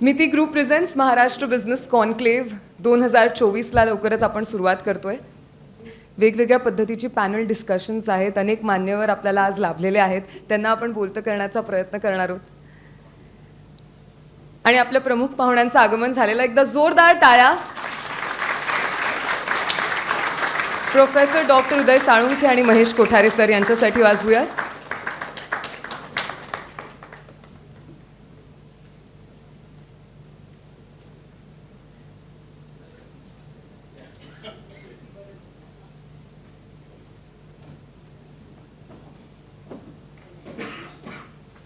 मिती group presents Maharashtra business Conclave 2024ला लवकरच आपण सुरुवात करतोय. वेगवेगळ्या पद्धतीची पॅनल डिस्कशन्स आहेत. अनेक मान्यवर आपल्याला आज लाभलेले आहेत. त्यांना आपण बोलतं करण्याचा प्रयत्न करणार आहोत. आणि आपल्या प्रमुख पाहुण्यांचं आगमन झालेलं. एकदा जोरदार टाळ्या. प्रोफेसर डॉक्टर उदय साळुंखे आणि महेश कोठारे सर यांच्यासाठी वाजवूयात.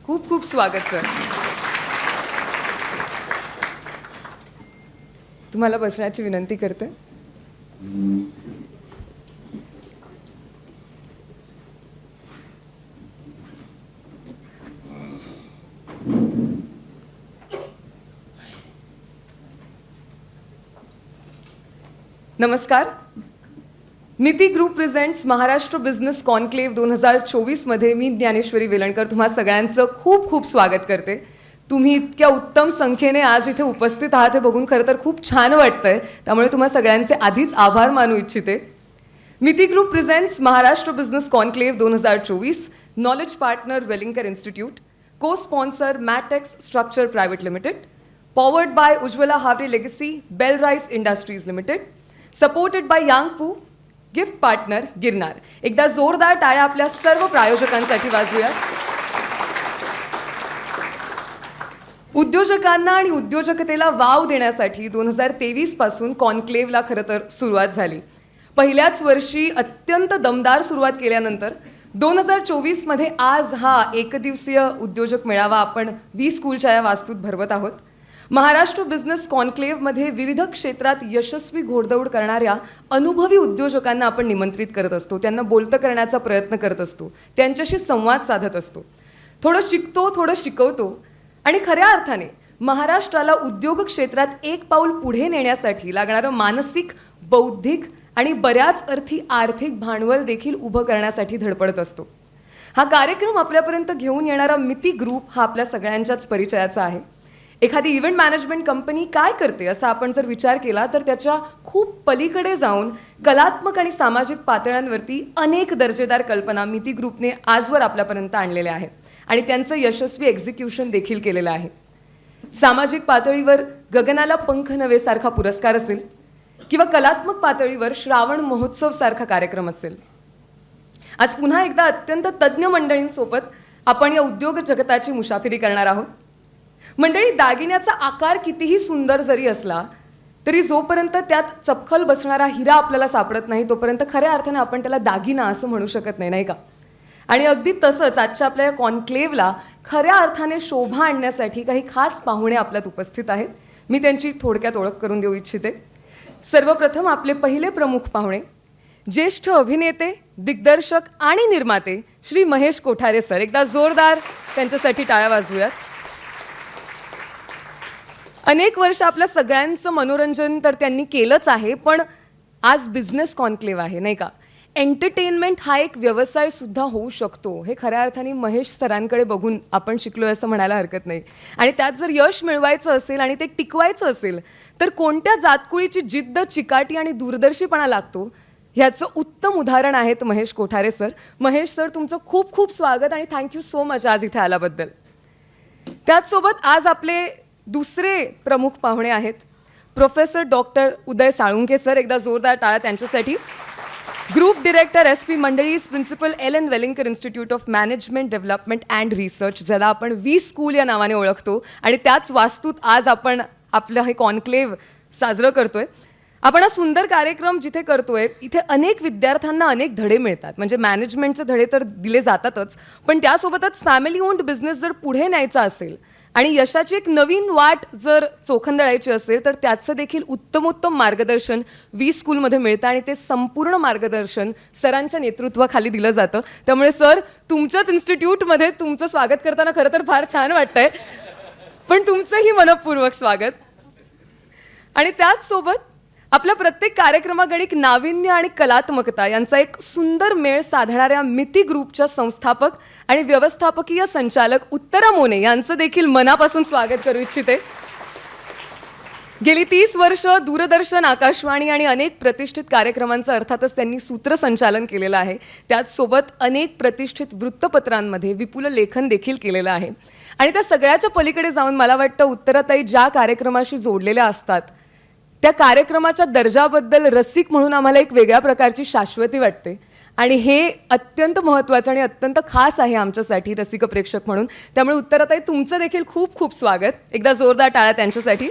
खूप खूप स्वागत सर. तुम्हाला बसण्याची विनंती करते. नमस्कार. मिती group presents Maharashtra business conclave 2024 मध्ये मी ज्ञानेश्वरी वेलणकर तुम्हा सगळ्यांचं खूप खूप स्वागत करते. तुम्ही इतक्या उत्तम संख्येने आज इथे उपस्थित आहात हे बघून खरं तर खूप छान वाटतंय. त्यामुळे तुम्हा सगळ्यांचे आधीच आभार मानू इच्छिते. Miti group presents Maharashtra business conclave 2024, knowledge partner Welingkar institute, co sponsor Matex structure private limited, powered by Ujjwala Havare legacy bell rice industries limited, supported by Yangpu, gift partner Girnar. एकदा जोरदार टाळ्या आपल्या सर्व प्रायोजकांसाठी वाजवूया. उद्योजकांना आणि उद्योजकतेला वाव देण्यासाठी 2023 पासून कॉन्क्लेव्हला खरं तर सुरुवात झाली. पहिल्याच वर्षी अत्यंत दमदार सुरुवात केल्यानंतर 2024 मध्ये आज हा एकदिवसीय उद्योजक मेळावा आपण 20 स्कूलच्या या वास्तूत भरवत आहोत. महाराष्ट्र बिझनेस कॉन्क्लेव्हमध्ये विविध क्षेत्रात यशस्वी घोडदौड करणाऱ्या अनुभवी उद्योजकांना आपण निमंत्रित करत असतो. त्यांना बोलतं करण्याचा प्रयत्न करत असतो. त्यांच्याशी संवाद साधत असतो. थोडं शिकतो, थोडं शिकवतो आणि खऱ्या अर्थाने महाराष्ट्राला उद्योग क्षेत्रात एक पाऊल पुढे नेण्यासाठी लागणारं मानसिक, बौद्धिक आणि बऱ्याच अर्थी आर्थिक भांडवल देखील उभं करण्यासाठी धडपडत असतो. हा कार्यक्रम आपल्यापर्यंत घेऊन येणारा मिती ग्रुप हा आपल्या सगळ्यांच्याच परिचयाचा आहे. एखादी इव्हेंट मॅनेजमेंट कंपनी काय करते असा आपण जर विचार केला तर त्याच्या खूप पलीकडे जाऊन कलात्मक आणि सामाजिक पातळ्यांवरती अनेक दर्जेदार कल्पना मिती ग्रुपने आजवर आपल्यापर्यंत आणलेल्या आहेत आणि त्यांचं यशस्वी एक्झिक्युशन देखील केलेलं आहे. सामाजिक पातळीवर गगनाला पंख नवे सारखा पुरस्कार असेल किंवा कलात्मक पातळीवर श्रावण महोत्सव सारखा कार्यक्रम असेल. आज पुन्हा एकदा अत्यंत तज्ज्ञ मंडळींसोबत आपण या उद्योग जगताची मुसाफिरी करणार आहोत. मंडळी, दागिन्याचा आकार कितीही सुंदर जरी असला तरी जोपर्यंत त्यात चपखल बसणारा हिरा आपल्याला सापडत नाही तोपर्यंत खऱ्या अर्थाने आपण त्याला दागिना असं म्हणू शकत नाही, नाही का? आणि अगदी तसंच आजच्या आपल्या या कॉन्क्लेव्हला खऱ्या अर्थाने शोभा आणण्यासाठी काही खास पाहुणे आपल्यात उपस्थित आहेत. मी त्यांची थोडक्यात ओळख करून देऊ इच्छिते. सर्वप्रथम आपले पहिले प्रमुख पाहुणे, ज्येष्ठ अभिनेते, दिग्दर्शक आणि निर्माते श्री महेश कोठारे सर. एकदा जोरदार त्यांच्यासाठी टाळ्या वाजवूयात. अनेक वर्ष आपल्या सगळ्यांचं मनोरंजन तर त्यांनी केलंच आहे, पण आज बिझनेस कॉन्क्लेव्ह आहे, नाही का? एंटरटेनमेंट हा एक व्यवसाय सुद्धा होऊ शकतो हे खऱ्या अर्थाने महेश सरांकडे बघून आपण शिकलोय असं म्हणायला हरकत नाही. आणि त्यात जर यश मिळवायचं असेल आणि ते टिकवायचं असेल तर कोणत्या जातकुळीची जिद्द, चिकाटी आणि दूरदर्शीपणा लागतो ह्याचं उत्तम उदाहरण आहेत महेश कोठारे सर. महेश सर, तुमचं खूप खूप स्वागत आणि थँक्यू सो मच आज इथे आल्याबद्दल. त्याचसोबत आज आपले दुसरे प्रमुख पाहुणे आहेत professor doctor Uday Salunkhe sir. एकदा जोरदार टाळ्या त्यांच्यासाठी. ग्रुप डिरेक्टर SP मंडळीज, principal LN Welingkar institute of management development and research, ज्याला आपण 20 स्कूल या नावाने ओळखतो आणि त्याच वास्तूत आज आपण आपलं हे कॉन्क्लेव्ह साजरं करतोय. आपण हा सुंदर कार्यक्रम जिथे करतोय इथे अनेक विद्यार्थ्यांना अनेक धडे मिळतात. म्हणजे मॅनेजमेंटचे धडे तर दिले जातातच, पण त्यासोबतच फॅमिली ओन्ड बिझनेस जर पुढे न्यायचा असेल आणि यशाची एक नवीन वाट जर चोखंदळायची असेल तर त्याचं देखील उत्तमोत्तम मार्गदर्शन 20 स्कूलमध्ये मिळतं आणि ते संपूर्ण मार्गदर्शन सरांच्या नेतृत्वाखाली दिलं जातं. त्यामुळे सर, तुमच्याच इन्स्टिट्यूटमध्ये तुमचं स्वागत करताना खरं तर फार छान वाटतंय, पण तुमचंही मनपूर्वक स्वागत. आणि त्याचसोबत आपल्या प्रत्येक कार्यक्रमागणिक नाविन्य आणि कलात्मकता यांचा एक सुंदर मेळ साधणाऱ्या मिती ग्रुपच्या संस्थापक आणि व्यवस्थापकीय संचालक उत्तरा मोने यांचं देखील मनापासून स्वागत करू इच्छिते. गेली 30 वर्ष दूरदर्शन, आकाशवाणी आणि अनेक प्रतिष्ठित कार्यक्रमांचं अर्थातच त्यांनी सूत्रसंचालन केलेलं आहे. त्याचसोबत अनेक प्रतिष्ठित वृत्तपत्रांमध्ये विपुल लेखन देखील केलेलं आहे. आणि त्या सगळ्याच्या पलीकडे जाऊन मला वाटतं उत्तराताई ज्या कार्यक्रमाशी जोडलेल्या असतात त्या कार्यक्रमाच्या दर्जाबद्दल रसिक म्हणून आम्हाला एक वेगळ्या प्रकारची शाश्वती वाटते. आणि हे अत्यंत महत्त्वाचं आणि अत्यंत खास आहे आमच्यासाठी रसिक प्रेक्षक म्हणून. त्यामुळे उत्तराताई तुमचं देखील खूप खूप स्वागत. एकदा जोरदार टाळ्या त्यांच्यासाठी.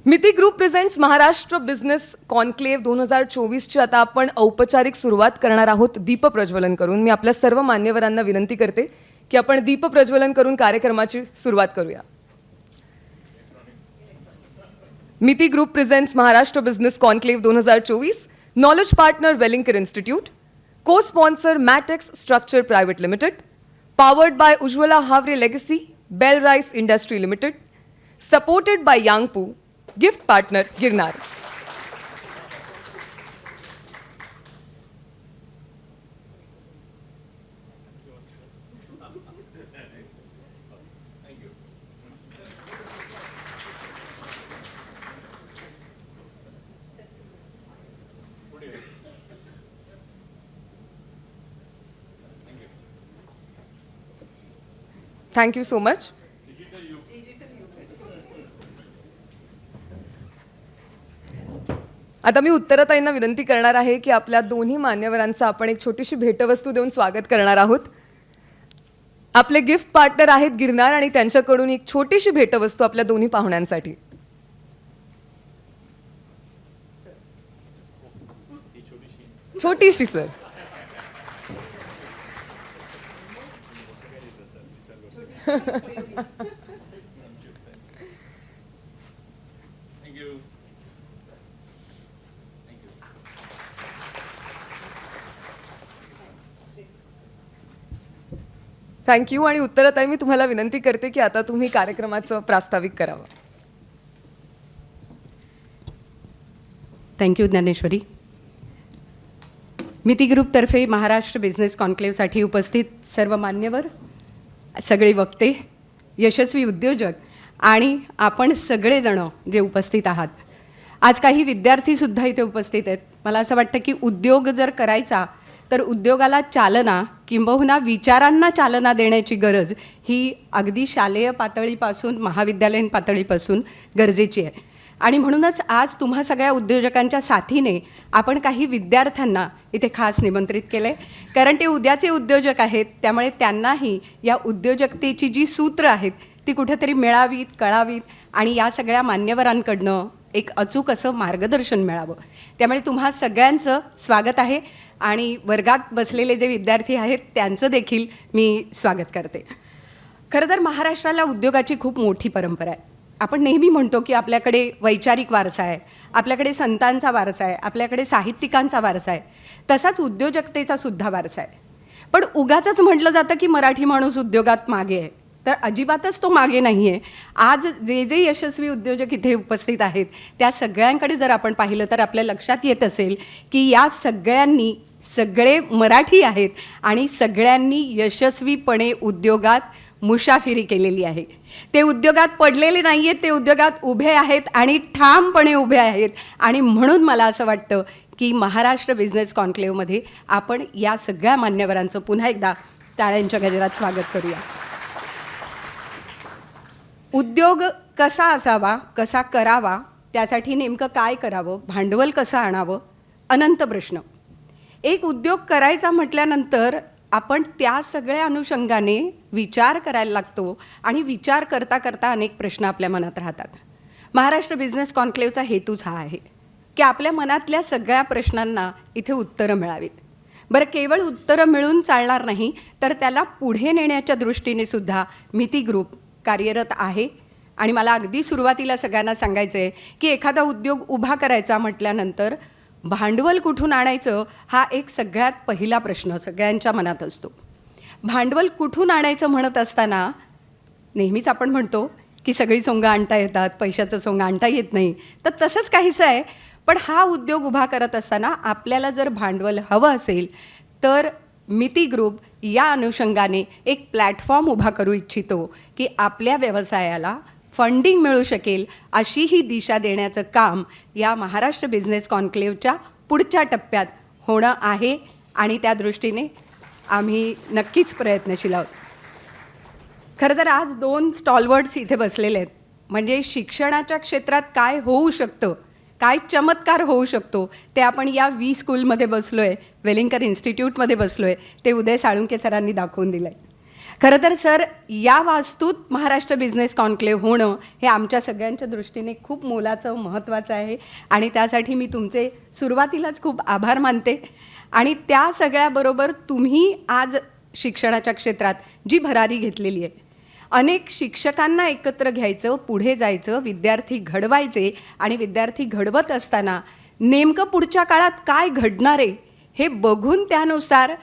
Miti group presents Maharashtra business conclave 2024ची आता आपण औपचारिक सुरुवात करणार आहोत दीप प्रज्वलन करून. मी आपल्या सर्व मान्यवरांना विनंती करते की आपण दीप प्रज्वलन करून कार्यक्रमाची सुरुवात करूया. Miti group presents Maharashtra business conclave 2024, knowledge partner Welingkar institute, co sponsor Matex structure private limited, powered by Ujjwala Havare legacy, bell rice industry limited, supported by Yangpu, gift partner Girnar. Thank you so much. आता मी उत्तराताईंना विनंती करणार आहे की आपल्या दोन्ही मान्यवरांचं आपण एक छोटीशी भेटवस्तू देऊन स्वागत करणार आहोत. आपले गिफ्ट पार्टनर आहेत गिरनार आणि त्यांच्याकडून एक छोटीशी भेटवस्तू आपल्या दोन्ही पाहुण्यांसाठी. छोटीशी सर. थँक्यू. आणि उत्तराताई मी तुम्हाला विनंती करते की आता तुम्ही कार्यक्रमाचं प्रास्ताविक करावं. थँक्यू ज्ञानेश्वरी. मिती ग्रुपतर्फे महाराष्ट्र बिझनेस कॉन्क्लेव्हसाठी उपस्थित सर्व मान्यवर, सगळे वक्ते, यशस्वी उद्योजक आणि आपण सगळेजण जे उपस्थित आहात. आज काही विद्यार्थीसुद्धा इथे उपस्थित आहेत. मला असं वाटतं की उद्योग जर करायचा तर उद्योगाला चालना किंबहुना विचारांना चालना देण्याची गरज ही अगदी शालेय पातळीपासून महाविद्यालयीन पातळीपासून गरजेची आहे. आणि म्हणूनच आज तुम्हा सगळ्या उद्योजकांच्या साथीने आपण काही विद्यार्थ्यांना इथे खास निमंत्रित केलं आहे. कारण ते उद्याचे उद्योजक आहेत, त्यामुळे त्यांनाही या उद्योजकतेची जी सूत्र आहेत ती कुठेतरी मिळावीत, कळावीत आणि या सगळ्या मान्यवरांकडनं एक अचूक असं मार्गदर्शन मिळावं. त्यामुळे तुम्हा सगळ्यांचं स्वागत आहे आणि वर्गात बसलेले जे विद्यार्थी आहेत त्यांचं देखील मी स्वागत करते. खरं तर महाराष्ट्राला उद्योगाची खूप मोठी परंपरा आहे. आपण नेहमी म्हणतो की आपल्याकडे वैचारिक वारसा आहे, आपल्याकडे संतांचा वारसा आहे, आपल्याकडे साहित्यिकांचा वारसा आहे, तसाच उद्योजकतेचा सुद्धा वारसा आहे. पण उगाचच म्हटलं जातं की मराठी माणूस उद्योगात मागे आहे, तर अजिबातच तो मागे नाही आहे. आज जे जे यशस्वी उद्योजक इथे उपस्थित आहेत त्या सगळ्यांकडे जर आपण पाहिलं तर आपल्या लक्षात येत असेल की या सगळ्यांनी सगळे मराठी आहेत आणि सगळ्यांनी यशस्वीपणे उद्योगात मुसाफिरी केलेली आहे. ते उद्योगात पडलेले नाही आहेत, ते उद्योगात उभे आहेत आणि ठामपणे उभे आहेत. आणि म्हणून मला असं वाटतं की महाराष्ट्र बिझनेस कॉन्क्लेव्हमध्ये आपण या सगळ्या मान्यवरांचं पुन्हा एकदा टाळ्यांच्या गजरात स्वागत करूया. उद्योग कसा असावा, कसा करावा, त्यासाठी नेमकं काय करावं, भांडवल कसं आणावं, अनंत प्रश्न. एक उद्योग करायचा म्हटल्यानंतर आपण त्या सगळ्या अनुषंगाने विचार करायला लागतो आणि विचार करता करता अनेक प्रश्न आपल्या मनात राहतात. महाराष्ट्र बिझनेस कॉन्क्लेव्हचा हेतूच हा आहे की आपल्या मनातल्या सगळ्या प्रश्नांना इथे उत्तरं मिळावीत. बरं, केवळ उत्तरं मिळून चालणार नाही, तर त्याला पुढे नेण्याच्या दृष्टीने सुद्धा मिती ग्रुप कार्यरत आहे. आणि मला अगदी सुरुवातीला सगळ्यांना सांगायचं आहे की एखादा उद्योग उभा करायचा म्हटल्यानंतर भांडवल कुठून आणायचं हा एक सगळ्यात पहिला प्रश्न सगळ्यांच्या मनात असतो. भांडवल कुठून आणायचं म्हणत असताना नेहमीच आपण म्हणतो की सगळी सोंगं आणता येतात, पैशाचं सोंगं आणता येत नाही. तर तसंच काहीसं आहे. पण हा उद्योग उभा करत असताना आपल्याला जर भांडवल हवं असेल तर मिती ग्रुप या अनुषंगाने एक प्लॅटफॉर्म उभा करू इच्छितो की आपल्या व्यवसायाला फंडिंग मिळू शकेल अशी ही दिशा देण्याचं काम या महाराष्ट्र बिझनेस कॉन्क्लेव्हच्या पुढच्या टप्प्यात होणं आहे आणि त्या दृष्टीने आम्ही नक्कीच प्रयत्नशील आहोत. खरं तर आज 2 स्टॉलवर्ड्स इथे बसलेले आहेत. म्हणजे शिक्षणाच्या क्षेत्रात काय होऊ शकतं, काय चमत्कार होऊ शकतो ते आपण या स्कूलमध्ये बसलो आहे, वेलिंगकर इन्स्टिट्यूटमध्ये बसलो आहे, ते उदय साळुंके सरांनी दाखवून दिलं आहे. खरं तर सर, या वास्तूत महाराष्ट्र बिझनेस कॉन्क्लेव्ह होणं हे आमच्या सगळ्यांच्या दृष्टीने खूप मोलाचं, महत्त्वाचं आहे आणि त्यासाठी मी तुमचे सुरुवातीलाच खूप आभार मानते. आणि त्या सगळ्याबरोबर तुम्ही आज शिक्षणाच्या क्षेत्रात जी भरारी घेतलेली आहे, अनेक शिक्षकांना एकत्र घ्यायचं, पुढे जायचं, विद्यार्थी घडवायचे आणि विद्यार्थी घडवत असताना नेमकं पुढच्या काळात काय घडणार आहे हे बघून त्यानुसार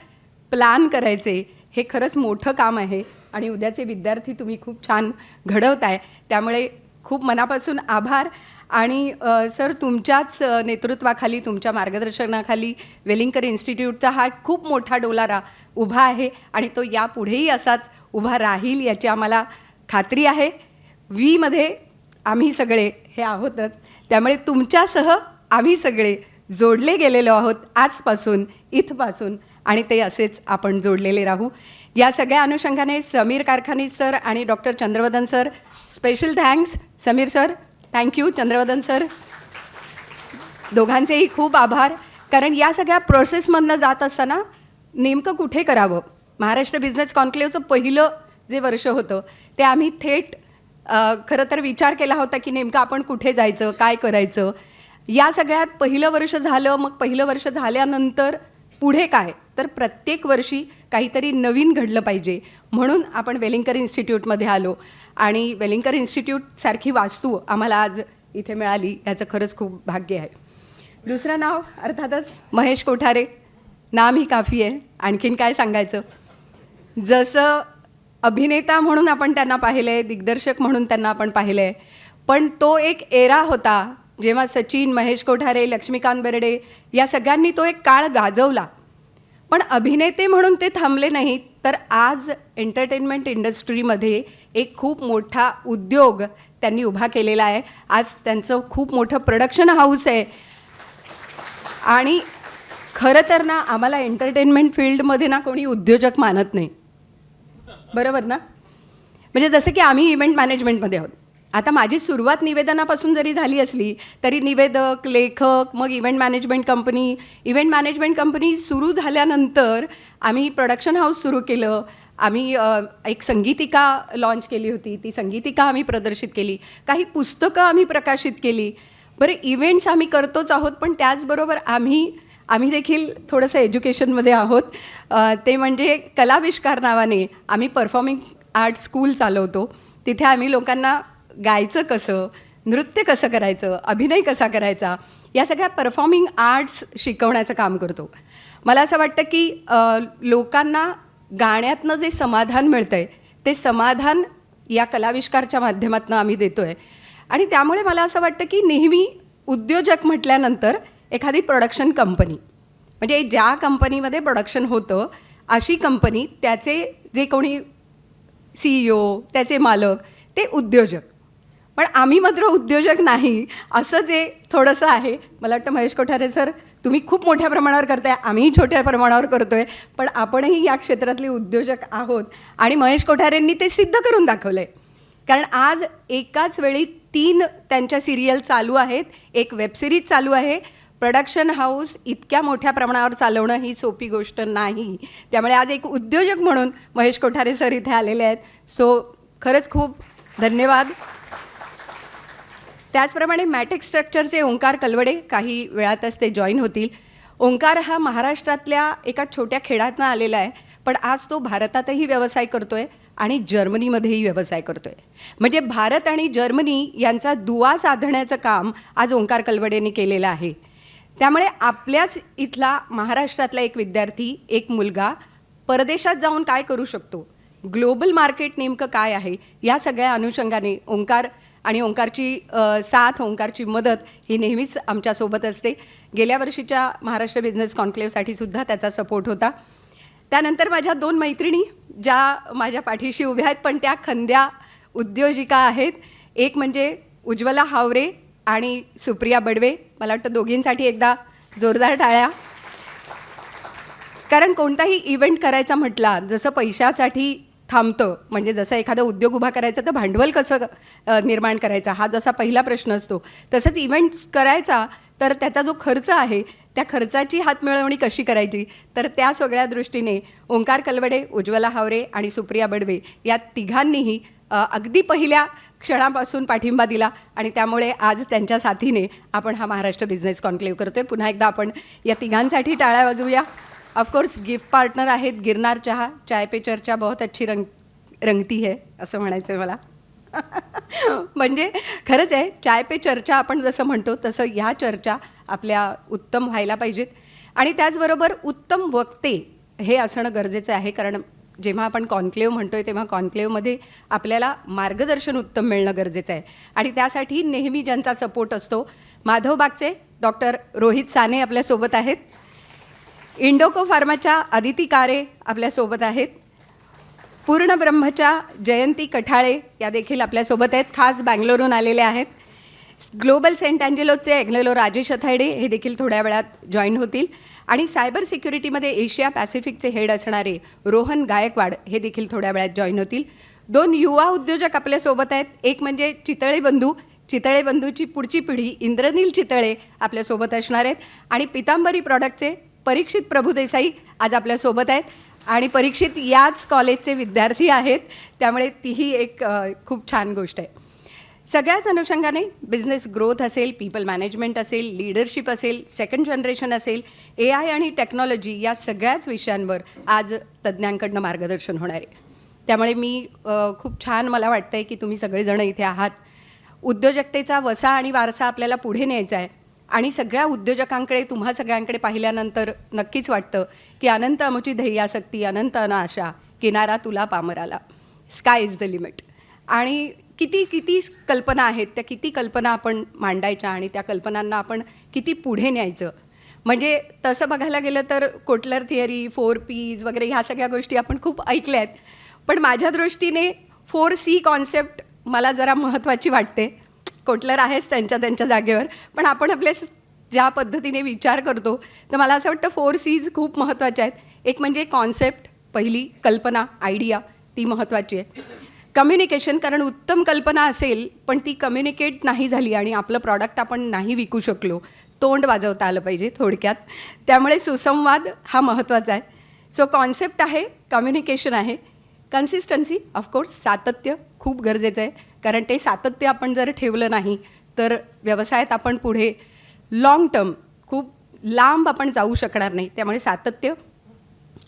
प्लॅन करायचे, हे खरंच मोठं काम आहे आणि उद्याचे विद्यार्थी तुम्ही खूप छान घडवताय. त्यामुळे खूप मनापासून आभार. आणि सर, तुमच्याच नेतृत्वाखाली, तुमच्या मार्गदर्शनाखाली वेलिंगकर इन्स्टिट्यूटचा हा खूप मोठा डोलारा उभा आहे आणि तो यापुढेही असाच उभा राहील याची आम्हाला खात्री आहे. मध्ये आम्ही सगळे हे आहोतच, त्यामुळे तुमच्यासह आम्ही सगळे जोडले गेलेलो आहोत आजपासून, इथपासून, आणि ते असेच आपण जोडलेले राहू. या सगळ्या अनुषंगाने समीर कारखानी सर आणि doctor Chandravadan sir, special thanks. Sameer sir thank you, Chandravadan sir दोघांचेही खूप आभार. कारण या सगळ्या प्रोसेसमधनं जात असताना नेमकं कुठे करावं, महाराष्ट्र बिझनेस कॉन्क्लेव्हचं पहिलं जे वर्ष होतं ते आम्ही थेट खरं तर विचार केला होता की नेमकं आपण कुठे जायचं, काय करायचं. या सगळ्यात पहिलं वर्ष झालं, मग पहिलं वर्ष झाल्यानंतर पुढे काय, तर प्रत्येक वर्षी काहीतरी नवीन घडलं पाहिजे म्हणून आपण वेलिंगकर इन्स्टिट्यूटमध्ये आलो आणि वेलिंगकर इन्स्टिट्यूटसारखी वास्तू आम्हाला आज इथे मिळाली, याचं खरंच खूप भाग्य आहे. दुसरं नाव अर्थातच महेश कोठारे. नाम ही काफी आहे, आणखीन काय सांगायचं. जसं अभिनेता म्हणून आपण त्यांना पाहिलं आहे, दिग्दर्शक म्हणून त्यांना आपण पाहिलं आहे, पण तो एक एरा होता जेव्हा सचिन, महेश कोठारे, लक्ष्मीकांत बेर्डे या सगळ्यांनी तो एक काळ गाजवला. पण अभिनेते म्हणून ते थांबले नाहीत, तर आज एंटरटेनमेंट इंडस्ट्रीमध्ये एक खूप मोठा उद्योग त्यांनी उभा केलेला आहे. आज त्यांचं खूप मोठं प्रोडक्शन हाऊस आहे. आणि खरं तर ना, आम्हाला एंटरटेनमेंट फील्डमध्ये ना कोणी उद्योजक मानत नाही, बरोबर ना. म्हणजे जसं की आम्ही इव्हेंट मॅनेजमेंटमध्ये आहोत. आता माझी सुरुवात निवेदनापासून जरी झाली असली तरी निवेदक, लेखक, मग इव्हेंट मॅनेजमेंट कंपनी सुरू झाल्यानंतर आम्ही प्रोडक्शन हाऊस सुरू केलं. आम्ही एक संगीतिका लॉन्च केली होती, ती संगीतिका आम्ही प्रदर्शित केली. काही पुस्तकं आम्ही प्रकाशित केली. बरं, इव्हेंट्स आम्ही करतोच आहोत, पण त्याचबरोबर आम्ही देखील थोडंसं एज्युकेशनमध्ये आहोत. ते म्हणजे कलाविष्कार नावाने आम्ही परफॉर्मिंग आर्ट स्कूल चालवतो. तिथे आम्ही लोकांना गायचं कसं, नृत्य कसं करायचं, अभिनय कसा करायचा, या सगळ्या परफॉर्मिंग आर्ट्स शिकवण्याचं काम करतो. मला असं वाटतं की लोकांना गाण्यातनं जे समाधान मिळतं आहे ते समाधान या कलाविष्कारच्या माध्यमातून आम्ही देतो आहे. आणि त्यामुळे मला असं वाटतं की नेहमी उद्योजक म्हटल्यानंतर एखादी प्रोडक्शन कंपनी, म्हणजे ज्या कंपनीमध्ये प्रोडक्शन होतं अशी कंपनी, त्याचे जे कोणी CEO, त्याचे मालक, ते उद्योजक. पण आम्ही मात्र उद्योजक नाही, असं जे थोडंसं आहे. मला वाटतं महेश कोठारे सर, तुम्ही खूप मोठ्या प्रमाणावर करताय, आम्हीही छोट्या प्रमाणावर करतो आहे, पण आपणही या क्षेत्रातले उद्योजक आहोत. आणि महेश कोठारेंनी ते सिद्ध करून दाखवलं आहे. कारण आज एकाच वेळी 3 त्यांच्या सिरियल चालू आहेत, एक वेबसिरीज चालू आहे. प्रोडक्शन हाऊस इतक्या मोठ्या प्रमाणावर चालवणं ही सोपी गोष्ट नाही. त्यामुळे आज एक उद्योजक म्हणून महेश कोठारे सर इथे आलेले आहेत. सो खरंच खूप धन्यवाद. त्याचप्रमाणे मॅटेक्स स्ट्रक्चरचे ओंकार कलवडे काही वेळातच ते जॉईन होतील. ओंकार हा महाराष्ट्रातल्या एका छोट्या खेड्यातनं आलेला आहे, पण आज तो भारतातही व्यवसाय करतो आहे आणि जर्मनीमध्येही व्यवसाय करतो आहे. म्हणजे भारत आणि जर्मनी यांचा दुवा साधण्याचं काम आज ओंकार कलवडेंनी केलेलं आहे. त्यामुळे आपल्याच इथला महाराष्ट्रातला एक विद्यार्थी, एक मुलगा परदेशात जाऊन काय करू शकतो, ग्लोबल मार्केट नेमकं काय आहे, या सगळ्या अनुषंगाने ओंकार आणि ओंकारची साथ, ओंकारची मदत ही नेहमीच आमच्यासोबत असते. गेल्या वर्षीच्या महाराष्ट्र बिझनेस कॉन्क्लेव्हसाठी सुद्धा त्याचा सपोर्ट होता. त्यानंतर माझ्या 2 मैत्रिणी ज्या माझ्या पाठीशी उभ्या आहेत, पण त्या खंद्या उद्योजिका आहेत. एक म्हणजे उज्ज्वला हावरे आणि सुप्रिया बडवे. मला वाटतं दोघींसाठी एकदा जोरदार टाळ्या. कारण कोणताही इव्हेंट करायचा म्हटला, जसं पैशासाठी थांबतं, म्हणजे जसं एखादा उद्योग उभा करायचा तर भांडवल कसं निर्माण करायचा हा जसा पहिला प्रश्न असतो, तसंच इव्हेंट्स करायचा तर त्याचा जो खर्च आहे त्या खर्चाची हातमिळवणी कशी करायची, तर त्या सगळ्या दृष्टीने ओंकार कलवडे, उज्ज्वला हावरे आणि सुप्रिया बडवे या तिघांनीही अगदी पहिल्या क्षणापासून पाठिंबा दिला आणि त्यामुळे आज त्यांच्या साथीने आपण हा महाराष्ट्र बिझनेस कॉन्क्लेव्ह करतोय. पुन्हा एकदा आपण या तिघांसाठी टाळ्या वाजवूया. ऑफकोर्स गिफ्ट पार्टनर आहेत गिरनार चहा. चाय पे चर्चा बहुत अच्छी रंगती है असं म्हणायचं आहे मला. म्हणजे खरंच आहे, चाय पे चर्चा आपण जसं म्हणतो तसं ह्या चर्चा आपल्या उत्तम व्हायला पाहिजेत. आणि त्याचबरोबर उत्तम वक्ते हे असणं गरजेचं आहे. कारण जेव्हा आपण कॉन्क्लेव्ह म्हणतोय तेव्हा कॉन्क्लेव्हमध्ये आपल्याला मार्गदर्शन उत्तम मिळणं गरजेचं आहे. आणि त्यासाठी नेहमी ज्यांचा सपोर्ट असतो, माधव बागचे डॉक्टर रोहित साने आपल्यासोबत आहेत. इंडोको फार्माच्या अदिती कारे आपल्यासोबत आहेत. पूर्ण ब्रह्मच्या जयंती कठाळे या देखील आपल्यासोबत आहेत, खास बँगलोरहून आलेले आहेत. ग्लोबल सेंट अँजेलोचे एग्नेलो राजेश अथायडे हे देखील थोड्या वेळात जॉईन होतील. आणि सायबर सिक्युरिटीमध्ये एशिया पॅसिफिकचे हेड असणारे रोहन गायकवाड हे देखील थोड्या वेळात जॉईन होतील. 2 युवा उद्योजक आपल्यासोबत आहेत. एक म्हणजे चितळे बंधू. चितळे बंधूची पुढची पिढी इंद्रनील चितळे आपल्यासोबत असणार आहेत. आणि पितांबरी प्रॉडक्टचे परीक्षित प्रभुदेसाई आज आपल्यासोबत आहेत. आणि परीक्षित याच कॉलेजचे विद्यार्थी आहेत, त्यामुळे तीही एक खूप छान गोष्ट आहे. सगळ्याच अनुषंगाने बिझनेस ग्रोथ असेल, पीपल मॅनेजमेंट असेल, लीडरशिप असेल, सेकंड जनरेशन असेल, AI आणि टेक्नॉलॉजी या सगळ्याच विषयांवर आज तज्ज्ञांकडनं मार्गदर्शन होणार आहे. त्यामुळे मी खूप छान मला वाटतं आहे की तुम्ही सगळेजण इथे आहात. उद्योजकतेचा वसा आणि वारसा आपल्याला पुढे न्यायचा आहे. आणि सगळ्या उद्योजकांकडे, तुम्हा सगळ्यांकडे पाहिल्यानंतर नक्कीच वाटतं की अनंत अमुची ध्येयासक्ती, अनंत अनाशा, किनारा तुला पामराला, स्काय इज द लिमिट. आणि किती किती कल्पना आहेत, त्या किती कल्पना आपण मांडायच्या आणि त्या कल्पनांना आपण किती पुढे न्यायचं. म्हणजे तसं बघायला गेलं तर कोटलर थिअरी, 4 Ps वगैरे ह्या सगळ्या गोष्टी आपण खूप ऐकल्या आहेत. पण माझ्या दृष्टीने 4C कॉन्सेप्ट मला जरा महत्त्वाची वाटते. कोटलर आहेच त्यांच्या जागेवर, पण आपण आपल्या ज्या पद्धतीने विचार करतो तर मला असं वाटतं 4 Cs खूप महत्त्वाच्या आहेत. एक म्हणजे कॉन्सेप्ट, पहिली कल्पना, आयडिया, ती महत्त्वाची आहे. कम्युनिकेशन, कारण उत्तम कल्पना असेल पण ती कम्युनिकेट नाही झाली आणि आपलं प्रॉडक्ट आपण नाही विकू शकलो, तोंड वाजवता आलं पाहिजे थोडक्यात. त्यामुळे सुसंवाद हा महत्त्वाचा आहे. सो कॉन्सेप्ट आहे, कम्युनिकेशन आहे, कन्सिस्टन्सी, ऑफकोर्स सातत्य खूप गरजेचं आहे. कारण ते सातत्य आपण जर ठेवलं नाही तर व्यवसायात आपण पुढे लाँग टर्म खूप लांब आपण जाऊ शकणार नाही. त्यामुळे सातत्य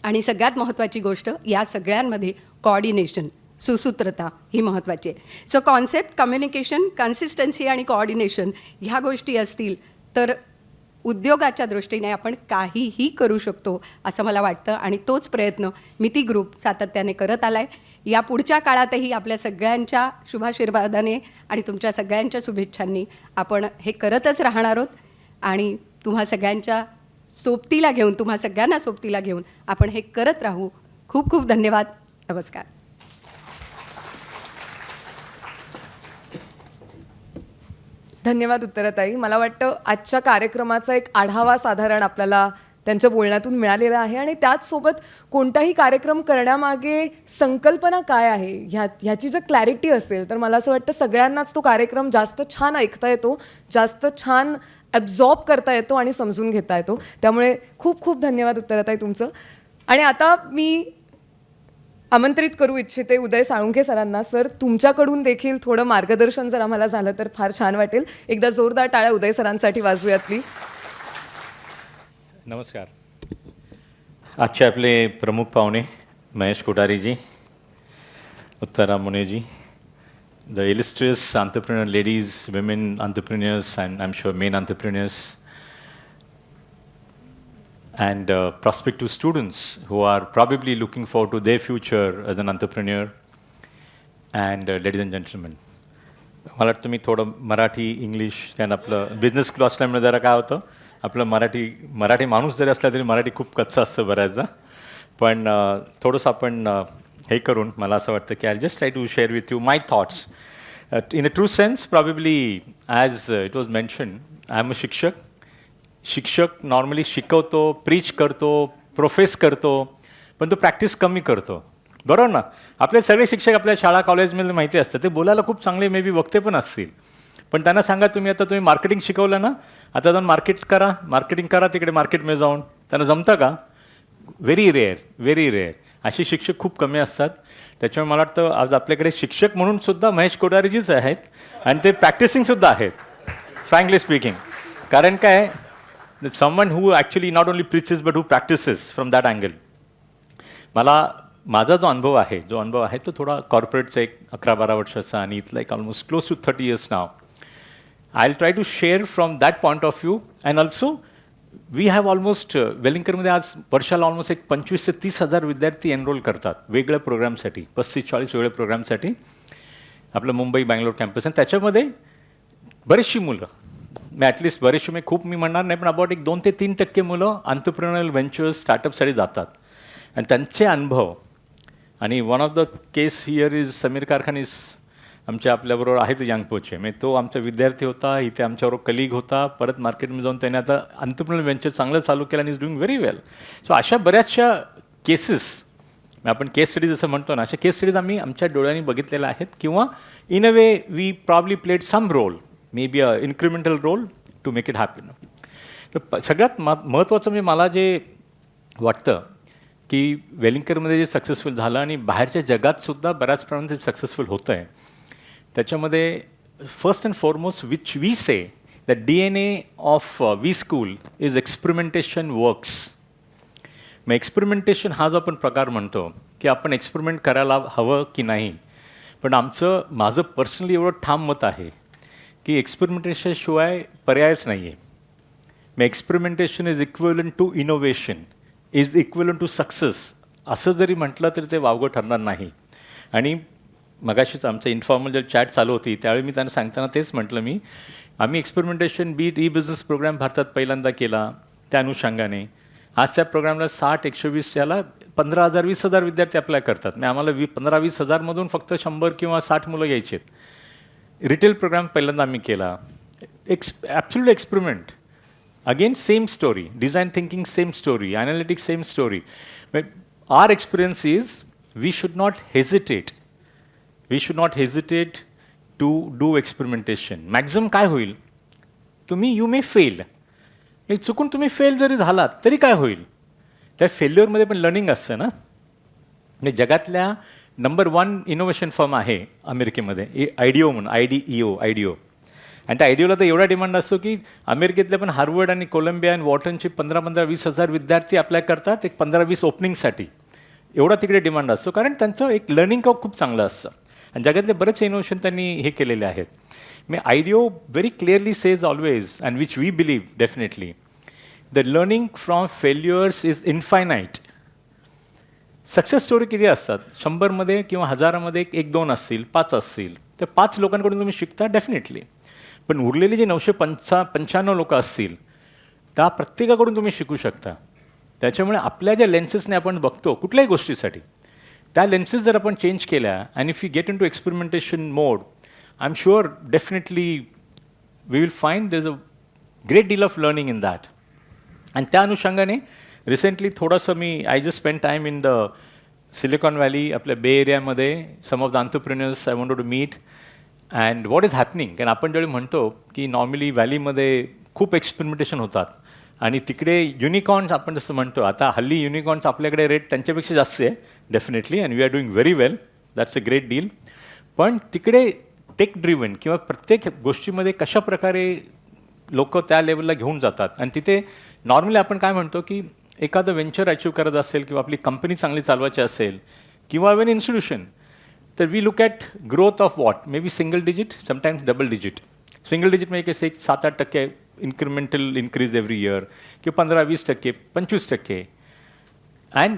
आणि सगळ्यात महत्त्वाची गोष्ट या सगळ्यांमध्ये कोऑर्डिनेशन, सुसूत्रता ही महत्त्वाची आहे. सो कॉन्सेप्ट, कम्युनिकेशन, कन्सिस्टन्सी आणि कोऑर्डिनेशन ह्या गोष्टी असतील तर उद्योगाच्या दृष्टीने आपण काहीही करू शकतो असं मला वाटतं. आणि तोच प्रयत्न मिती ग्रुप सातत्याने करत आला आहे. या पुढच्या काळातही आपल्या सगळ्यांच्या शुभाशीर्वादाने आणि तुमच्या सगळ्यांच्या शुभेच्छांनी आपण हे करतच राहणार आहोत. आणि तुम्हा सगळ्यांच्या सोबतीला घेऊन, तुम्हा सगळ्यांना सोबतीला घेऊन आपण हे करत राहू. खूप खूप धन्यवाद. नमस्कार. धन्यवाद उत्तराताई. मला वाटतं आजच्या कार्यक्रमाचा एक आढावा साधारण आपल्याला त्यांच्या बोलण्यातून मिळालेला आहे. आणि त्याचसोबत कोणताही कार्यक्रम करण्यामागे संकल्पना काय आहे ह्याची जर क्लॅरिटी असेल तर मला असं वाटतं सगळ्यांनाच तो कार्यक्रम जास्त छान ऐकता येतो, जास्त छान ॲब्झॉर्ब करता येतो आणि समजून घेता येतो. त्यामुळे खूप खूप धन्यवाद उत्तराताई तुमचं. आणि आता मी आमंत्रित करू इच्छिते उदय साळुंखे सरांना. सर, तुमच्याकडून देखील थोडं मार्गदर्शन जर आम्हाला झालं तर फार छान वाटेल. एकदा जोरदार टाळ्या उदय सरांसाठी वाजवूयात प्लीज. नमस्कार. आजचे आपले प्रमुख पाहुणे महेश कोठारीजी, उत्तरा मुनेजी, the illustrious entrepreneur ladies, women entrepreneurs, and I'm sure men entrepreneurs, and prospective students who are probably looking forward to their future as an entrepreneur, and ladies and gentlemen. मला वाटतं मी थोडं मराठी, इंग्लिश, कारण आपलं बिझनेस स्कूल असल्यामुळे जरा काय होतं, आपलं मराठी माणूस जरी असला तरी मराठी खूप कच्चं असतं बऱ्याचदा. पण थोडंसं आपण हे करून मला असं वाटतं की I just try to share with you my thoughts. In a true sense, probably, as it was mentioned, I am a शिक्षक. शिक्षक नॉर्मली शिकवतो, प्रीच करतो, प्रोफेस करतो, पण तो प्रॅक्टिस कमी करतो. बरोबर ना? आपले सगळे शिक्षक आपल्या शाळा कॉलेजमध्ये माहिती असतं, ते बोलायला खूप चांगले मे बी वक्ते पण असतील, पण त्यांना सांगा तुम्ही मार्केटिंग शिकवलं ना, आता जाऊन मार्केटिंग करा तिकडे मार्केटमध्ये जाऊन, त्यांना जमतं का? Very rare. असे शिक्षक खूप कमी असतात. त्याच्यामुळे मला वाटतं आज आपल्याकडे शिक्षक म्हणून सुद्धा महेश कोठारीजीच आहेत आणि ते प्रॅक्टिसिंगसुद्धा आहेत, फ्रँकली स्पीकिंग. कारण काय, someone who actually not only preaches but who practises from that angle. माझा जो अनुभव आहे तो थोडा कॉर्पोरेटचा एक 11-12 वर्षाचा आणि इथला एक ऑलमोस्ट क्लोज टू 30 years नाव. I will try to share from that point of view and also we have almost वेलिंगकरमध्ये आज वर्षाला ऑलमोस्ट एक 25,000 ते 30,000 विद्यार्थी एनरोल करतात वेगळ्या प्रोग्रामसाठी, 35-40 वेगळ्या प्रोग्रामसाठी आपलं मुंबई बँगलोर कॅम्पस. आणि त्याच्यामध्ये बरीचशी मुलं, ॲटलिस्ट बरेचसे खूप मी म्हणणार नाही, पण अबाउट एक 2 ते 3% मुलं आंतरप्रिनरियल व्हेंचर्स स्टार्टअपसाठी जातात. आणि त्यांचे अनुभव, आणि one of the case here is Sameer Karkhanis, आमच्या आपल्याबरोबर आहेत यंगपोचे, म्हणजे तो आमचा विद्यार्थी होता, इथे आमच्याबरोबर कलिग होता, परत मार्केटमध्ये जाऊन त्याने आता आंतरप्रिनरियल व्हेंचर चांगलं चालू केलं आणि is doing very well. So अशा बऱ्याचशा केसेस, आपण केस स्टडीज असं म्हणतो ना, अशा केस स्टडीज आम्ही आमच्या डोळ्यांनी बघितलेल्या आहेत, किंवा in a way we probably played some role, maybe a incremental role to make it happen. तर सगळ्यात महत्त्वाचं म्हणजे मला जे वाटतं की वेलिंगकरमध्ये जे सक्सेसफुल झालं आणि बाहेरच्या जगातसुद्धा बऱ्याच प्रमाणात ते सक्सेसफुल होतं आहे, त्याच्यामध्ये first and foremost which we say the DNA of we school is experimentation works. मग एक्सपेरिमेंटेशन हा जो आपण प्रकार म्हणतो की आपण एक्सपेरिमेंट करायला हवं की नाही, पण माझं पर्सनली एवढं ठाम मत आहे की एक्सपेरिमेंटेशनशिवाय पर्यायच नाही आहे. मग experimentation is equivalent to innovation, is equivalent to success, असं जरी म्हटलं तरी ते वावगं ठरणार नाही. आणि मगाशीच आमचं इन्फॉर्मल जे चॅट चालू होती त्यावेळी मी त्यांना सांगताना तेच म्हटलं, आम्ही एक्सपेरिमेंटेशन बीट ई-बिझनेस प्रोग्राम भारतात पहिल्यांदा केला, त्या अनुषंगाने आज त्या प्रोग्रामला 60-120 याला 15,000-20,000 विद्यार्थी अप्लाय करतात. म्हणजे आम्हाला 15-20,000मधून फक्त 100 किंवा 60 मुलं यायची आहेत. रिटेल प्रोग्राम पहिल्यांदा आम्ही केला, absolute experiment. Again, same story. Design thinking, same story. Analytics, same story. But our experience is we should not hesitate. We should not hesitate to do experimentation. Maximum काय होईल? you may fail. चुकून तुम्ही fail जरी झालात तरी काय होईल? त्या फेल्युअरमध्ये पण लर्निंग असतं ना. जगातल्या नंबर 1 इनोव्हेशन फर्म आहे अमेरिकेमध्ये, IDEO म्हणून, IDEO. आणि त्या आयडिओला तर एवढा डिमांड असतो की अमेरिकेतल्या पण हार्वर्ड आणि कोलंबिया आणि वॉटनचे 15-20,000 विद्यार्थी अप्लाय करतात एक 15-20 ओपनिंगसाठी. एवढा तिकडे डिमांड असतो, कारण त्यांचं एक लर्निंग कर्व खूप चांगलं असतं. आणि जगातले बरेचसे इनोव्हेशन त्यांनी हे केलेले आहेत. मी IDEO very clearly says always, and which we believe definitely, the learning from failures is infinite. Success story किती असतात? 100मध्ये किंवा 1000मध्ये 1-2 असतील, 5 असतील, त्या 5 लोकांकडून तुम्ही शिकता डेफिनेटली. पण उरलेली जे 995 लोक असतील त्या प्रत्येकाकडून तुम्ही शिकू शकता. त्याच्यामुळे आपल्या ज्या लेन्सेसने आपण बघतो कुठल्याही गोष्टीसाठी, त्या लेन्सेस जर आपण चेंज केल्या आणि if you get in to experimentation mode, I am sure definitely we will find there is a great deal of learning in that. आणि त्या अनुषंगाने रिसेंटली थोडंसं I just spend time in the Silicon Valley, आपल्या bay एरियामध्ये. Some of the entrepreneurs I wanted to meet and what is happening. कारण आपण ज्यावेळी म्हणतो की नॉर्मली व्हॅलीमध्ये खूप एक्सपेरिमेंटेशन होतात आणि तिकडे युनिकॉर्न्स आपण जसं म्हणतो, आता हल्ली युनिकॉर्न्स आपल्याकडे रेट त्यांच्यापेक्षा जास्त आहे definitely, and we are doing very well, that's a great deal. पण तिकडे टेक ड्रिवन किंवा प्रत्येक गोष्टीमध्ये कशा प्रकारे लोक त्या लेवलला घेऊन जातात. आणि तिथे नॉर्मली आपण काय म्हणतो की एखादं व्हेंचर अचीव करत असेल किंवा आपली कंपनी चांगली चालवायची असेल किंवा इवन इन्स्टिट्यूशन, तर we look at growth of what, maybe single digit, sometimes double digit. Single digit म्हणजे कसं एक 7-8% इन्क्रिमेंटल इन्क्रीज एव्हरी इयर, किंवा 15-20%, 25%. And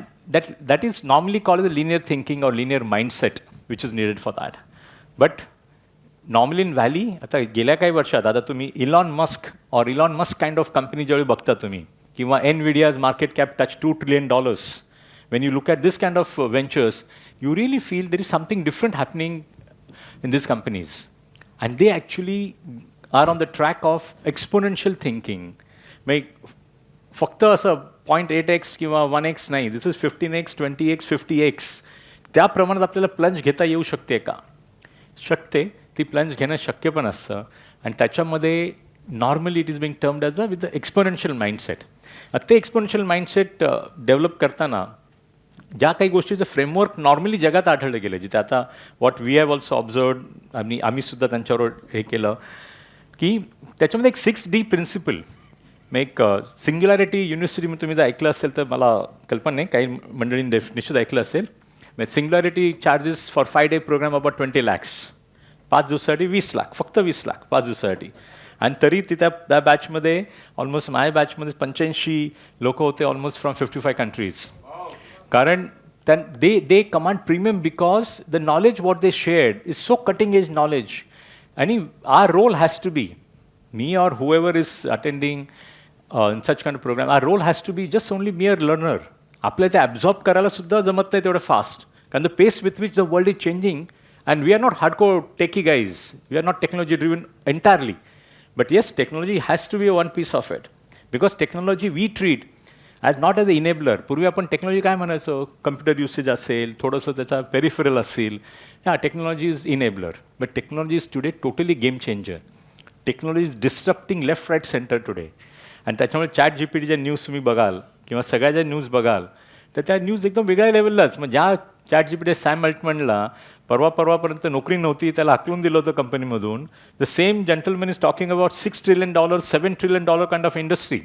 that is normally called the linear thinking or linear mindset which is needed for that. But normally in valley, आता गेल्या काही वर्षात आता तुम्ही Elon Musk kind of company ज्यावेळी बघता तुम्ही, किंवा NVIDIA's market cap touched $2 trillion. When you look at this kind of ventures, you really feel there is something different happening in these companies. and they actually are on the track of exponential thinking. म्हणजे फक्त असं 0.8x किंवा 1x नाही, दिस is 15x, 20x, 50x. त्या प्रमाणात आपल्याला plunge घेता येऊ शकते का? शकते. ती प्लंज घेणं शक्य पण असतं आणि त्याच्यामध्ये normally it is being termed as a with the exponential mindset. ते एक्सपोनेन्शियल माइंडसेट डेव्हलप करताना ज्या काही गोष्टीचं फ्रेमवर्क नॉर्मली जगात आढळलं गेलं, जिथे आता what we have also observe, आम्ही सुद्धा त्यांच्यावर हे केलं की त्याच्यामध्ये एक 6D प्रिन्सिपल, मग एक सिंग्युलॅरिटी युनिव्हर्सिटीमध्ये तुम्ही जर ऐकलं असेल तर मला कल्पना नाही, काही मंडळींनी निश्चित ऐकलं असेल. Singularity charges for 5 day program about 20 lakhs. 5 दिवसासाठी 20 लाख, फक्त 20 लाख 5 दिवसासाठी. आणि तरी त्या बॅचमध्ये ऑलमोस्ट माझ्या बॅचमध्ये 85 लोक होते, ऑलमोस्ट फ्रॉम 55 कंट्रीज. कारण they command premium because the knowledge what they shared is so cutting edge knowledge. And our role has to be, me or whoever is attending in such kind of program, our role has to be just only mere learner. आपल्याला ते absorb करायला सुद्धा जमत नाही तेवढं fast, कारण the pace with which the world is changing, and we are not hardcore techie guys, we are not technology driven entirely, but yes, technology has to be one piece of it, because technology we treat as not as a enabler. पूर्वी आपण technology काय म्हणायचो, computer usage असेल, थोडंसं त्याचा peripheral असेल, technology is enabler, but technology is today totally game changer. Technology is disrupting left right centre today. आणि त्याच्यामुळे ChatGPTच्या न्यूज तुम्ही बघाल किंवा सगळ्या ज्या न्यूज बघाल तर त्या न्यूज एकदम वेगळ्या लेवललाच. मग ज्या ChatGPT सॅम अल्टमनला परवापर्यंत नोकरी नव्हती, त्याला हाकलून दिलं होतं कंपनीमधून, the same gentleman is talking about $6 trillion, $7 trillion kind of industry.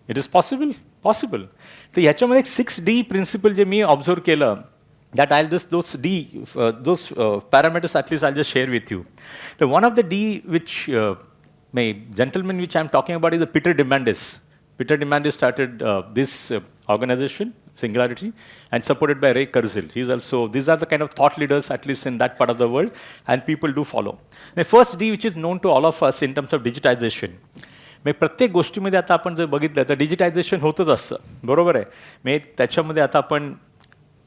It is possible. तर याच्यामध्ये एक 6D प्रिन्सिपल जे मी ऑब्झर्व केलं, that I just those parameters at least I just share with you. तर वन ऑफ द D विच may gentleman which I am talking about is the Peter Diamandis. Peter Diamandis started this organization, Singularity, and supported by Ray Kurzweil. He's also, these are the kind of thought leaders, at least in that part of the world, and people do follow. The first D, which is known to all of us in terms of digitization. मग प्रत्येक गोष्टीमध्ये आता आपण जर बघितलं तर digitisation होतच असतं, बरोबर आहे. मग त्याच्यामध्ये आता आपण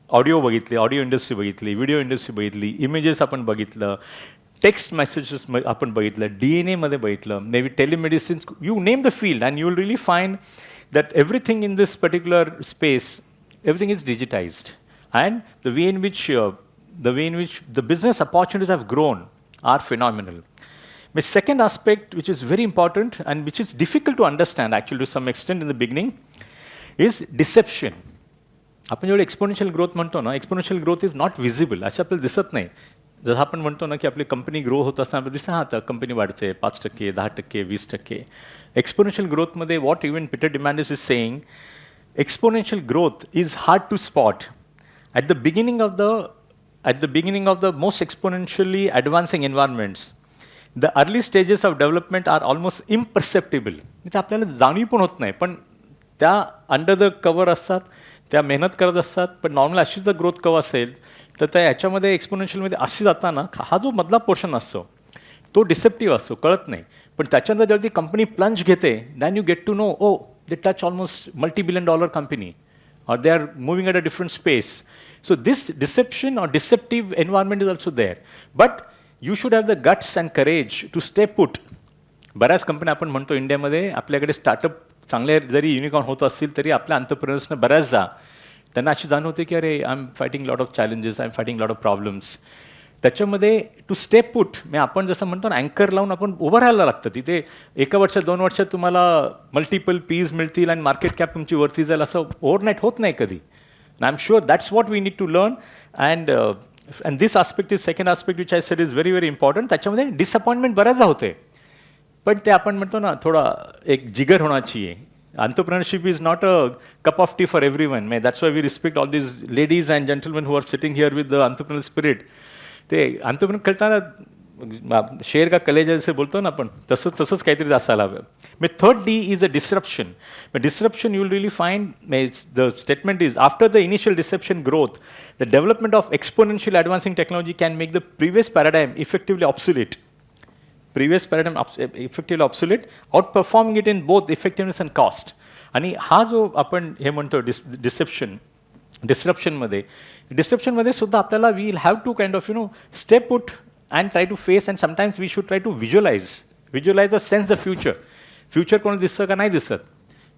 ऑडिओ बघितले, ऑडिओ इंडस्ट्री बघितली, व्हिडिओ इंडस्ट्री बघितली, इमेजेस आपण बघितलं, टेक्स्ट मेसेजेस आपण बघितलं, DNA मध्ये बघितलं, may be telemedicine, you name the field and you will really find that everything in this particular space, everything is digitized. And the way in which the business opportunities have grown are phenomenal. The second aspect, which is very important and which is difficult to understand actually to some extent in the beginning, is deception. आपण जेवढे exponential growth म्हणतो ना, exponential growth is not visible, असं आपल्याला दिसत नाही. जसं आपण म्हणतो ना की आपली कंपनी ग्रो होत असताना आपल्याला दिसतं, हां आता कंपनी वाढते 5%, 10%, 20%. एक्सपोनेन्शियल ग्रोथमध्ये what even Peter Diamandis is saying, exponential growth is hard to spot at the beginning of the most exponentially advancing environments. The early stages of development are almost imperceptible. ते आपल्याला जाणीव पण होत नाही, पण त्या अंडर द कवर असतात, त्या मेहनत करत असतात. पण नॉर्मल अशीच जर ग्रोथ कव असेल तर त्या ह्याच्यामध्ये एक्सपोनेन्शियलमध्ये अशी जाताना हा जो मधला पोर्शन असतो तो डिसेप्टिव्ह असतो, कळत नाही. पण त्याच्यानंतर जेव्हा ती कंपनी प्लंज घेते, then you get to know, oh they touch almost $multi-billion company, or they are moving at a different space. So this deception or deceptive environment is also there. But you should have the guts and courage to stay put. बऱ्याच कंपन्या आपण म्हणतो इंडियामध्ये आपल्याकडे startup चांगले जरी unicorn होत असतील तरी आपल्या एंटरप्रेन्योर्सना बऱ्याचदा त्यांना अशी जाणीव होते की अरे I am fighting lot of challenges, I am fighting lot of problems. त्याच्यामध्ये टू स्टे पुट, म्हणजे आपण जसं म्हणतो ना अँकर लावून आपण उभं राहायला लागतं. तिथे 1 वर्ष 2 वर्षात तुम्हाला मल्टिपल पीज मिळतील आणि मार्केट कॅप तुमची वरती जाईल, असं ओव्हरनाईट होत नाही कधी. I am sure that's what we need to learn. And this aspect is second aspect which I said is very very important. त्याच्यामध्ये डिसअपॉइंटमेंट बऱ्याचदा होते, पण ते आपण म्हणतो ना थोडा एक जिगर होना चाहिए. Entrepreneurship is not a cup of tea for everyone. That's why we respect all these ladies and gentlemen who are sitting here with the entrepreneurial spirit. ते entrepreneur खेळताना शेर का कलेजा जसे बोलतो ना आपण, तसंच काहीतरी असायला हवं. Third D is a disruption. Disruption you will really find, the statement is, after the initial disruption growth, the development of exponential advancing technology can make the previous paradigm effectively obsolete. Outperforming it in both effectiveness and cost. आणि हा जो आपण हे म्हणतो डिस्रप्शनमध्ये सुद्धा आपल्याला we will have to kind of stay put and try to face, and sometimes we should try to visualize or sense the future. Future कोणाला दिसतं का नाही दिसत.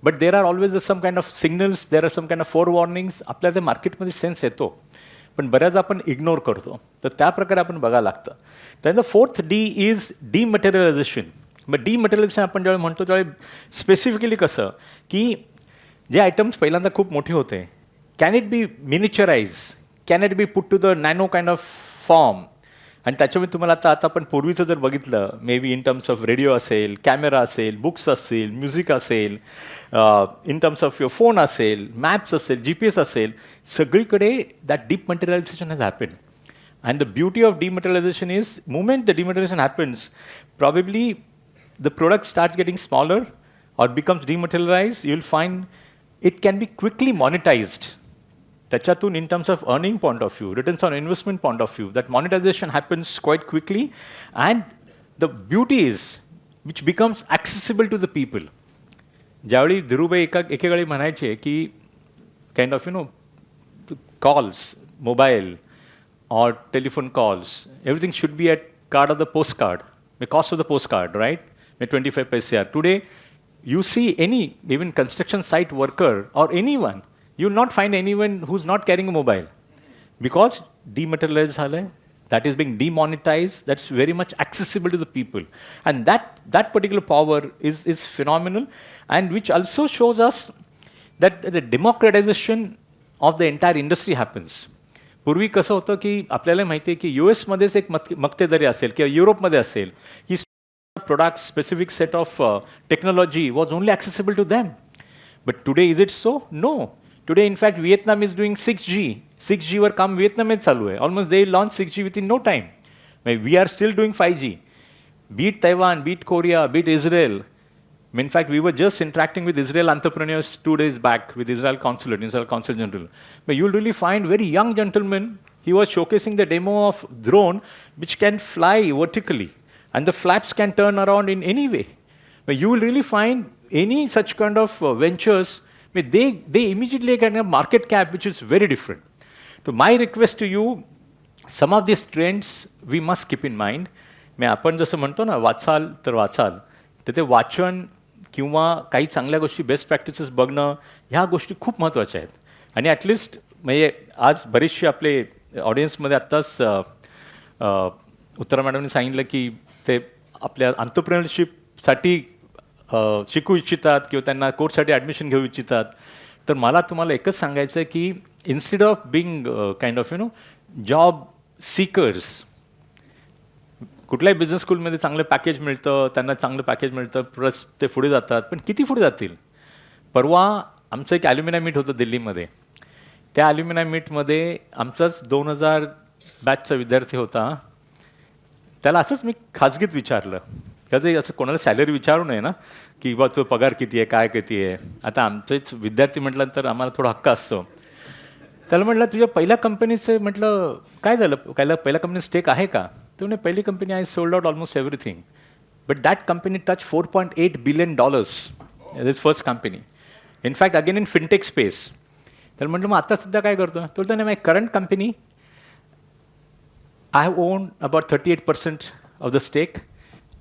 But there are always some kind of signals, there are some kind of forewarnings. आपल्याला ते मार्केटमध्ये sense येतो. पण बऱ्याच आपण इग्नोर करतो. तर त्या प्रकारे आपण बघायला लागतं. then the fourth D is dematerialization. मग डिमटेरियलायझेशन आपण ज्यावेळी म्हणतो त्यावेळी स्पेसिफिकली कसं की जे आयटम्स पहिल्यांदा खूप मोठे होते, can it be miniaturize, can it be put to the nano kind of form. आणि त्याच्यामध्ये तुम्हाला आता आपण पूर्वीचं जर बघितलं, मे be in terms of radio असेल, कॅमेरा असेल, बुक्स असेल, म्युझिक असेल, in terms of your phone असेल, मॅप्स असेल, GPS असेल, सगळीकडे that deep materialization has happen. And the beauty of dematerialization is, moment the dematerialization happens, probably the product starts getting smaller or becomes dematerialized, you'll find it can be quickly monetized. Tachatun, in terms of earning point of view, returns on investment point of view, that monetization happens quite quickly, and the beauty is, which becomes accessible to the people. ज्यावेळी धीरूभाई एकेकाळी म्हणायचे की kind of calls, mobile, or telephone calls, everything should be at card of the postcard, the cost of the postcard, right? 25 paise. Today, you see any, even construction site worker or anyone, you will not find anyone who's not carrying a mobile, because dematerialized, that is being demonetized, that's very much accessible to the people. And that particular power is phenomenal, and which also shows us that the democratization of the entire industry happens. पूर्वी कसं होतं की आपल्याला माहिती आहे की US मध्येच एक मक्तेदारी असेल किंवा युरोपमध्ये असेल, ही product specific set of technology was only accessible to them. But today is it so? No. Today in fact Vietnam is doing 6G. 6Gवर काम व्हिएतनाममध्ये चालू आहे. Almost they launch 6G within no time. We are still doing 5G. Beat Taiwan, beat Korea, beat Israel. In fact, we were just interacting with Israel entrepreneurs 2 days back with Israel Consulate, Israel Consul General. But you'll really find very young gentleman, he was showcasing the demo of drone which can fly vertically, and the flaps can turn around in any way. But you will really find any such kind of ventures, but they immediately get a market cap which is very different. So my request to you, some of these trends we must keep in mind. मी आपण जसं म्हणतो ना, वाचाल तर वाचाल, तर ते वाचन किंवा काही चांगल्या गोष्टी, बेस्ट प्रॅक्टिसेस बघणं, ह्या गोष्टी खूप महत्त्वाच्या आहेत. आणि ॲटलिस्ट म्हणजे आज बरेचसे आपले ऑडियन्समध्ये आत्ताच उत्तरा मॅडमने सांगितलं की ते आपल्या एंटरप्रेन्योरशिपसाठी शिकू इच्छितात किंवा त्यांना कोर्ससाठी ॲडमिशन घेऊ इच्छितात. तर मला तुम्हाला एकच सांगायचं आहे की instead of being kind of job seekers, कुठल्याही बिझनेस स्कूलमध्ये चांगलं पॅकेज मिळतं, त्यांना चांगलं पॅकेज मिळतं, प्लस ते पुढे जातात. पण किती पुढे जातील? परवा आमचं एक ॲल्युमिनाय मीट होतं दिल्लीमध्ये. त्या ॲल्युमिनाय मीटमध्ये आमचाच 2000 बॅचचा विद्यार्थी होता. त्याला असंच मी खाजगीत विचारलं, कसं असं कोणाला सॅलरी विचारू नये ना, की बा तो पगार किती आहे, काय किती आहे. आता आमचेच विद्यार्थी म्हटल्यानंतर आम्हाला थोडा हक्क असतो. त्याला म्हटलं तुझ्या पहिल्या कंपनीचं, म्हटलं काय झालं, पहिल्या कंपनी स्टेक आहे का? तो म्हणे पहिली company I sold out almost everything, but that company touch $4.8 billion. This first company, in fact again in fintech space. तर म्हटलं मग आता सध्या काय करतो? तो बोलतो नाही, my current company I have own about 38% of the stake,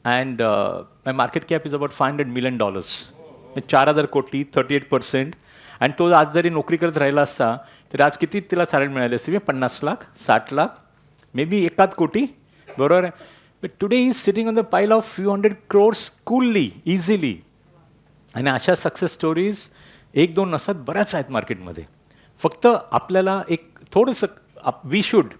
and my market cap is about $500 million. 4,000 कोटी, 38%. आणि तो आज जरी नोकरी करत राहिला असता तर आज किती तिला सॅलरी मिळाली असते? 50 लाख, 60 लाख, मे बी 1 कोटी, बरोबर आहे. But today is sitting on the pile of few hundred crores coolly, easily. आणि अशा सक्सेस स्टोरीज 1-2 नसतात, बऱ्याच आहेत मार्केटमध्ये. फक्त आपल्याला एक थोडंसं वी शुड,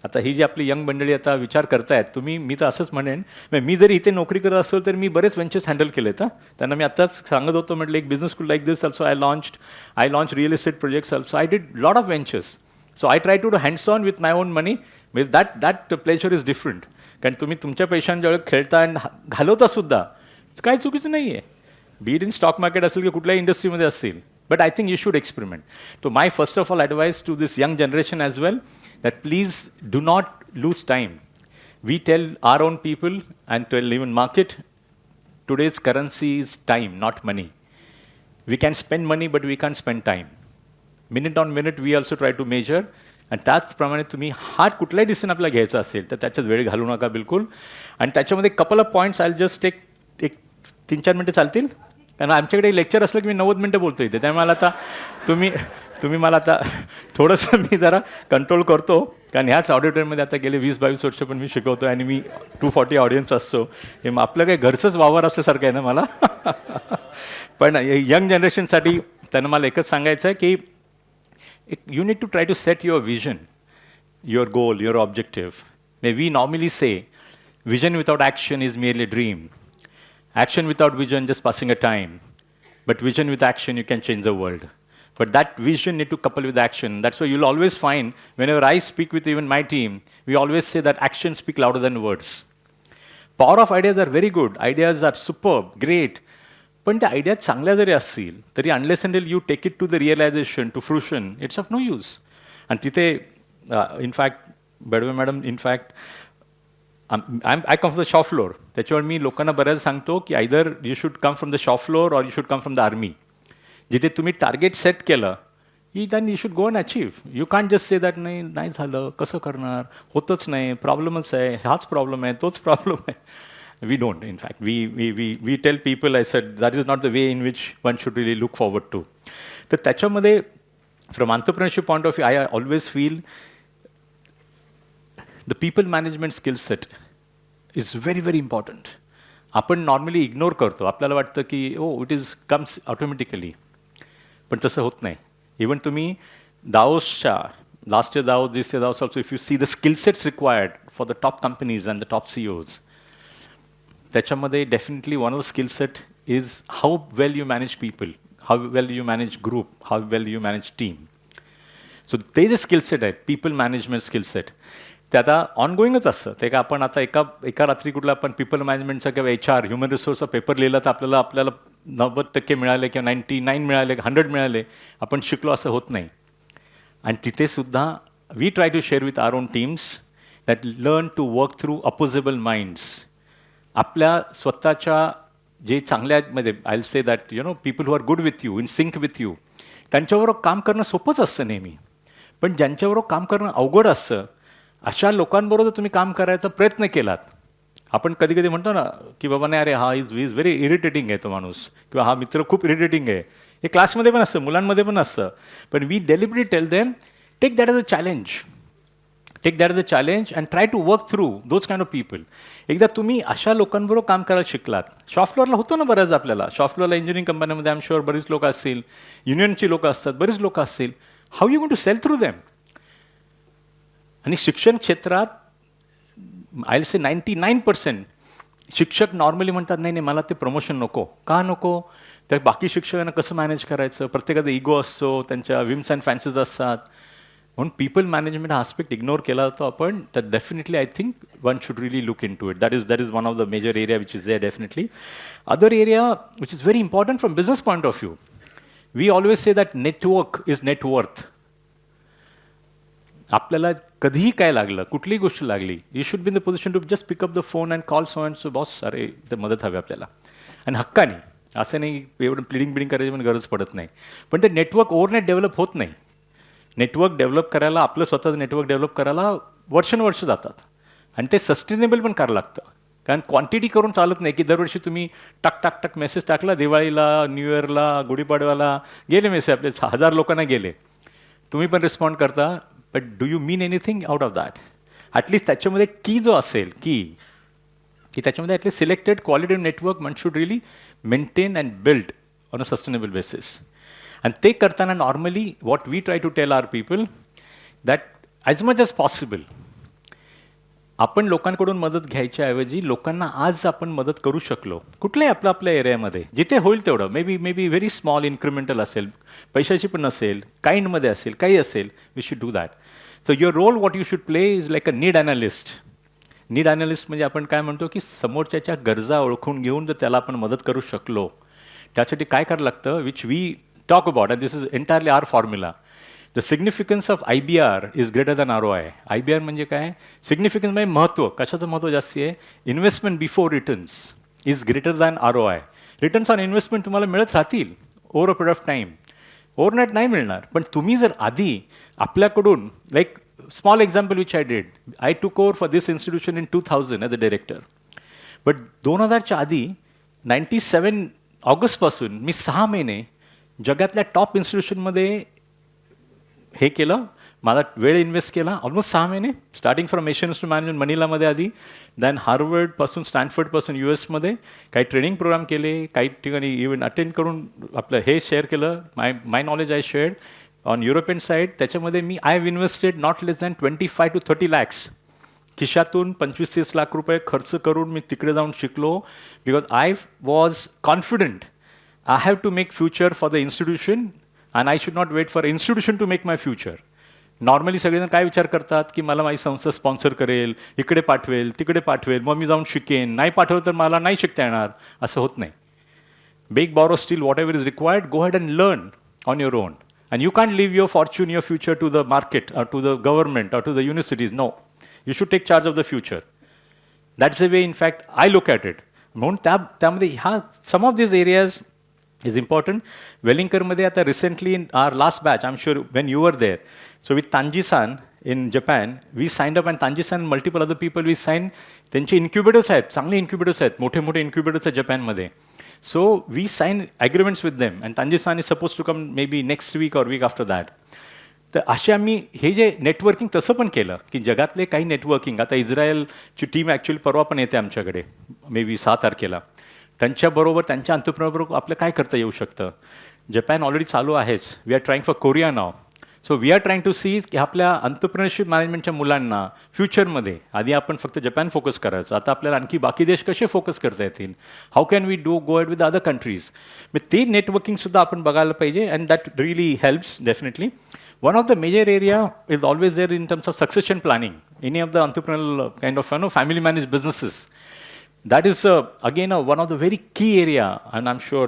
आता ही जी आपली यंग मंडळी आता विचार करतायत, मी तर असंच म्हणेन, मी जरी इथे नोकरी करत असतो तर मी बरेच वेंचर्स हँडल केलेत. त्यांना मी आत्ताच सांगत होतो, म्हटलं एक business school like this also I launch real estate projects also. I did lot of ventures. So I try to do hands on with my own money. That pleasure is different. कारण तुम्ही तुमच्या पैशांच्या वेळेस खेळता आणि घालवता सुद्धा, काही चुकीचं नाही आहे. बीट इन स्टॉक मार्केट असेल किंवा कुठल्याही इंडस्ट्रीमध्ये असतील. But I think you should experiment. So my first of all advice to this young generation as well, that please do not lose time. We tell our own people and tell even market, today's currency is time, not money. We can spend money, but we can't spend time. Minute on minute, we also try to measure. आणि त्याचप्रमाणे तुम्ही हा कुठलाही decision आपल्याला घ्यायचा असेल तर त्याच्यात वेळ घालू नका बिलकुल. आणि त्याच्यामध्ये couple of points I just एक 3-4 मिनटं चालतील, कारण आमच्याकडे लेक्चर असलं की मी 90 मिनटं बोलतो इथे, त्यामुळे मला आता तुम्ही मला आता थोडंसं मी जरा कंट्रोल करतो, कारण ह्याच ऑडिटोरियममध्ये आता गेले 20-22 वर्ष पण मी शिकवतो आणि मी 240 ऑडियन्स असतो. हे आपलं काही घरचंच वावर असल्यासारखं आहे ना मला. पण यंग जनरेशनसाठी त्यांना मला एकच सांगायचं आहे की you need to try to set your vision, your goal, your objective. May we normally say, vision without action is merely a dream. Action without vision, just passing a time. But vision with action, you can change the world. But that vision need to couple with action. That's why you'll always find, whenever I speak with even my team, we always say that actions speak louder than words. Power of ideas are very good. Ideas are superb, great. पण त्या idea चांगल्या जरी असतील तरी unless and you take it to the realization, to fruition, it's of no use. आणि तिथे in fact Badve madam, in fact I come from the shop floor. त्याच्यावर मी लोकांना बऱ्याच सांगतो की either you should come from the shop floor or you should come from the army. जिथे तुम्ही टार्गेट सेट केलं की then you should go and achieve. You can't just say that नाही झालं, कसं करणार, होतच नाही, प्रॉब्लेमच आहे, हाच प्रॉब्लेम आहे, तोच प्रॉब्लेम आहे. We don't, in fact. We tell people, I said, that is not the way in which one should really look forward to. तर त्याच्यामध्ये, from entrepreneurship point of view, I always feel the people management skill set is very, very important. आपण normally ignore करतो. आपल्याला वाटतं की it is comes automatically. पण तसं होत नाही. इवन तुम्ही दाओसच्या last year Davos, this year Davos also, if you see the skill sets required for the top companies and the top CEOs, त्याच्यामध्ये definitely one of skill set is how well you manage people, how well you manage group, how well you manage team. So ते जे skill set आहेत, people management skill set, ते आता ऑनगोईंगच असतं. ते का आपण आता एका रात्री कुठला आपण पीपल मॅनेजमेंटचा किंवा HR, ह्युमन रिसोर्सचा पेपर लिहिला तर आपल्याला 90% मिळाले किंवा 99 मिळाले, 100 मिळाले, आपण शिकलो असं होत नाही. आणि तिथे सुद्धा we try to share with our own teams that learn to work through opposable minds. आपल्या स्वतःच्या जे चांगल्यामध्ये I will say that people who are good with you, in sync with you, त्यांच्याबरोबर काम करणं सोपंच असतं नेहमी. पण ज्यांच्याबरोबर काम करणं अवघड असतं, अशा लोकांबरोबर तुम्ही काम करायचा प्रयत्न केलात. आपण कधी कधी म्हणतो ना की बाबा नाही, अरे हा इज व्हेरी इरिटेटिंग आहे तो माणूस, किंवा हा मित्र खूप इरिटेटिंग आहे. हे क्लासमध्ये पण असतं, मुलांमध्ये पण असतं. पण we deliberately tell them, take that as a challenge. Take that as a challenge and try to work through those kind of people. एकदा तुम्ही अशा लोकांबरोबर काम करायला शिकलात. शॉप फ्लोअरला होतो ना बऱ्याच आपल्याला. शॉप फ्लोअरला इंजिनिअरिंग कंपन्यांमध्ये आय एम शुअर बरीच लोक असतील, युनियनची लोक असतात, बरीच लोक असतील. How you going to sell through them. आणि शिक्षण क्षेत्रात आय विल से 99% शिक्षक नॉर्मली म्हणतात नाही मला ते प्रमोशन नको. का नको? तर बाकी शिक्षकांना कसं मॅनेज करायचं, प्रत्येकाचा इगो असतो, त्यांच्या विम्स अँड फॅन्सीज असतात. म्हणून पीपल मॅनेजमेंट हा आस्पेक्ट इग्नोर केला जातो आपण. तर definitely I think one should really look into it. That is one of the major area which is there definitely. Other area which is very important from business point of view, we always say that network is net worth. आपल्याला कधीही काय लागलं, कुठलीही गोष्ट लागली, you should be in the position to just pick up the phone and call so and so, boss अरे ते मदत हवी आपल्याला. आणि हक्काने, असं नाही एवढं प्लिडिंग करायची पण गरज पडत नाही. पण ते नेटवर्क ओव्हरनाईट डेव्हलप होत नाही. नेटवर्क डेव्हलप करायला, आपलं स्वतःचं नेटवर्क डेव्हलप करायला वर्षानुवर्ष जातात. आणि ते सस्टेनेबल पण करावं लागतं. कारण क्वांटिटी करून चालत नाही की दरवर्षी तुम्ही टक मेसेज टाकला, दिवाळीला, न्यू इयरला, गुढीपाडव्याला गेले मेसेज आपले 1000 लोकांना गेले, तुम्ही पण रिस्पॉन्ड करता. But do you mean anything out of that? At least त्याच्यामध्ये की जो असेल की त्याच्यामध्ये at least selected qualitative network one should really maintain and build on a sustainable basis. आणि ते करताना normally what we try to tell our people that as much as possible आपण लोकांकडून मदत घ्यायच्या ऐवजी लोकांना आज आपण मदत करू शकलो कुठल्याही आपल्या एरियामध्ये जिथे होईल तेवढं, may be very small incremental असेल, पैशाची पण नसेल, काइंडमध्ये असेल, काही असेल, we should do that. So your role what you should play is like a need analyst. Need analyst म्हणजे आपण काय म्हणतो की समोरच्याच्या गरजा ओळखून घेऊन जर त्याला आपण मदत करू शकलो, त्यासाठी काय करावं लागतं, which we talk about, and this is entirely our formula. The significance of IBR is greater than ROI. IBR म्हणजे काय? Significance म्हणजे महत्त्व. कशाचं महत्त्व जास्त आहे? Investment before returns is greater than ROI. Returns on investment तुम्हाला मिळत राहतील over a period of time. Overnight नाही मिळणार. पण तुम्ही जर आधी आपल्याकडून like small example which I did. I took over for this institution in 2000 as a director. But 2000च्या आधी 97 ऑगस्टपासून मी 6 महिने जगातल्या टॉप इन्स्टिट्यूशनमध्ये हे केलं, माझा वेळ इन्व्हेस्ट केला, ऑलमोस्ट 6 महिने, starting from Asian institute management मनिलामध्ये आधी, दॅन हार्वर्डपासून स्टॅनफर्डपासून US मध्ये काही ट्रेनिंग प्रोग्राम केले, काही ठिकाणी इव्हेंट अटेंड करून आपलं हे शेअर केलं, my knowledge I shared on European side. त्याच्यामध्ये मी I have invested not less than 25 to 30 lakhs खिशातून 25-30 लाख रुपये खर्च करून मी तिकडे जाऊन शिकलो, because I was confident I have to make future for the institution and I should not wait for institution to make my future. Normally सगळेजण काय विचार करतात की मला माझी संस्था स्पॉन्सर करेल, इकडे पाठवेल, तिकडे पाठवेल, मग मी जाऊन शिकेन, नाही पाठवलं तर मला नाही शिकता येणार, असं होत नाही. Beg borrow steal whatever is required, go ahead and learn on your own. And you can't leave your fortune, your future to the market or to the government or to the universities. No. You should take charge of the future. That's the way, in fact, I look at it. म्हणून त्यामध्ये some of these areas is important. वेलिंगकरमध्ये आता recently in our last batch, I'm sure when you were there, so with Tanji-san in Japan, we signed up, and Tanji-san and multiple other people we signed. त्यांचे incubators आहेत, चांगले incubators आहेत, मोठे मोठे incubators आहेत जपानमध्ये. So we signed agreements with them, and Tanji-san is supposed to come maybe next week or week after that. तर असे आम्ही हे जे नेटवर्किंग तसं पण केलं की जगातले काही नेटवर्किंग, आता इस्रायलची टीम ॲक्च्युली परवा पण येते आमच्याकडे, मे बी 6 तारखेला. त्यांच्याबरोबर त्यांच्या अंतरप्रेन्योरबरोबर आपलं काय करता येऊ शकतं. जपान ऑलरेडी चालू आहेच, we are trying for Korea now. So we are trying to see की आपल्या अंतरप्रेन्योरशिप मॅनेजमेंटच्या मुलांना फ्युचरमध्ये, आधी आपण फक्त जपान फोकस करायचं, आता आपल्याला आणखी बाकी देश कसे फोकस करता येतील, how can we go ahead with other countries. मग ते नेटवर्किंगसुद्धा आपण बघायला पाहिजे, and that really helps definitely. One of the major area is always there in terms of succession planning. Any of the entrepreneurial kind of family managed businesses. That is again one of the very key area, and I'm sure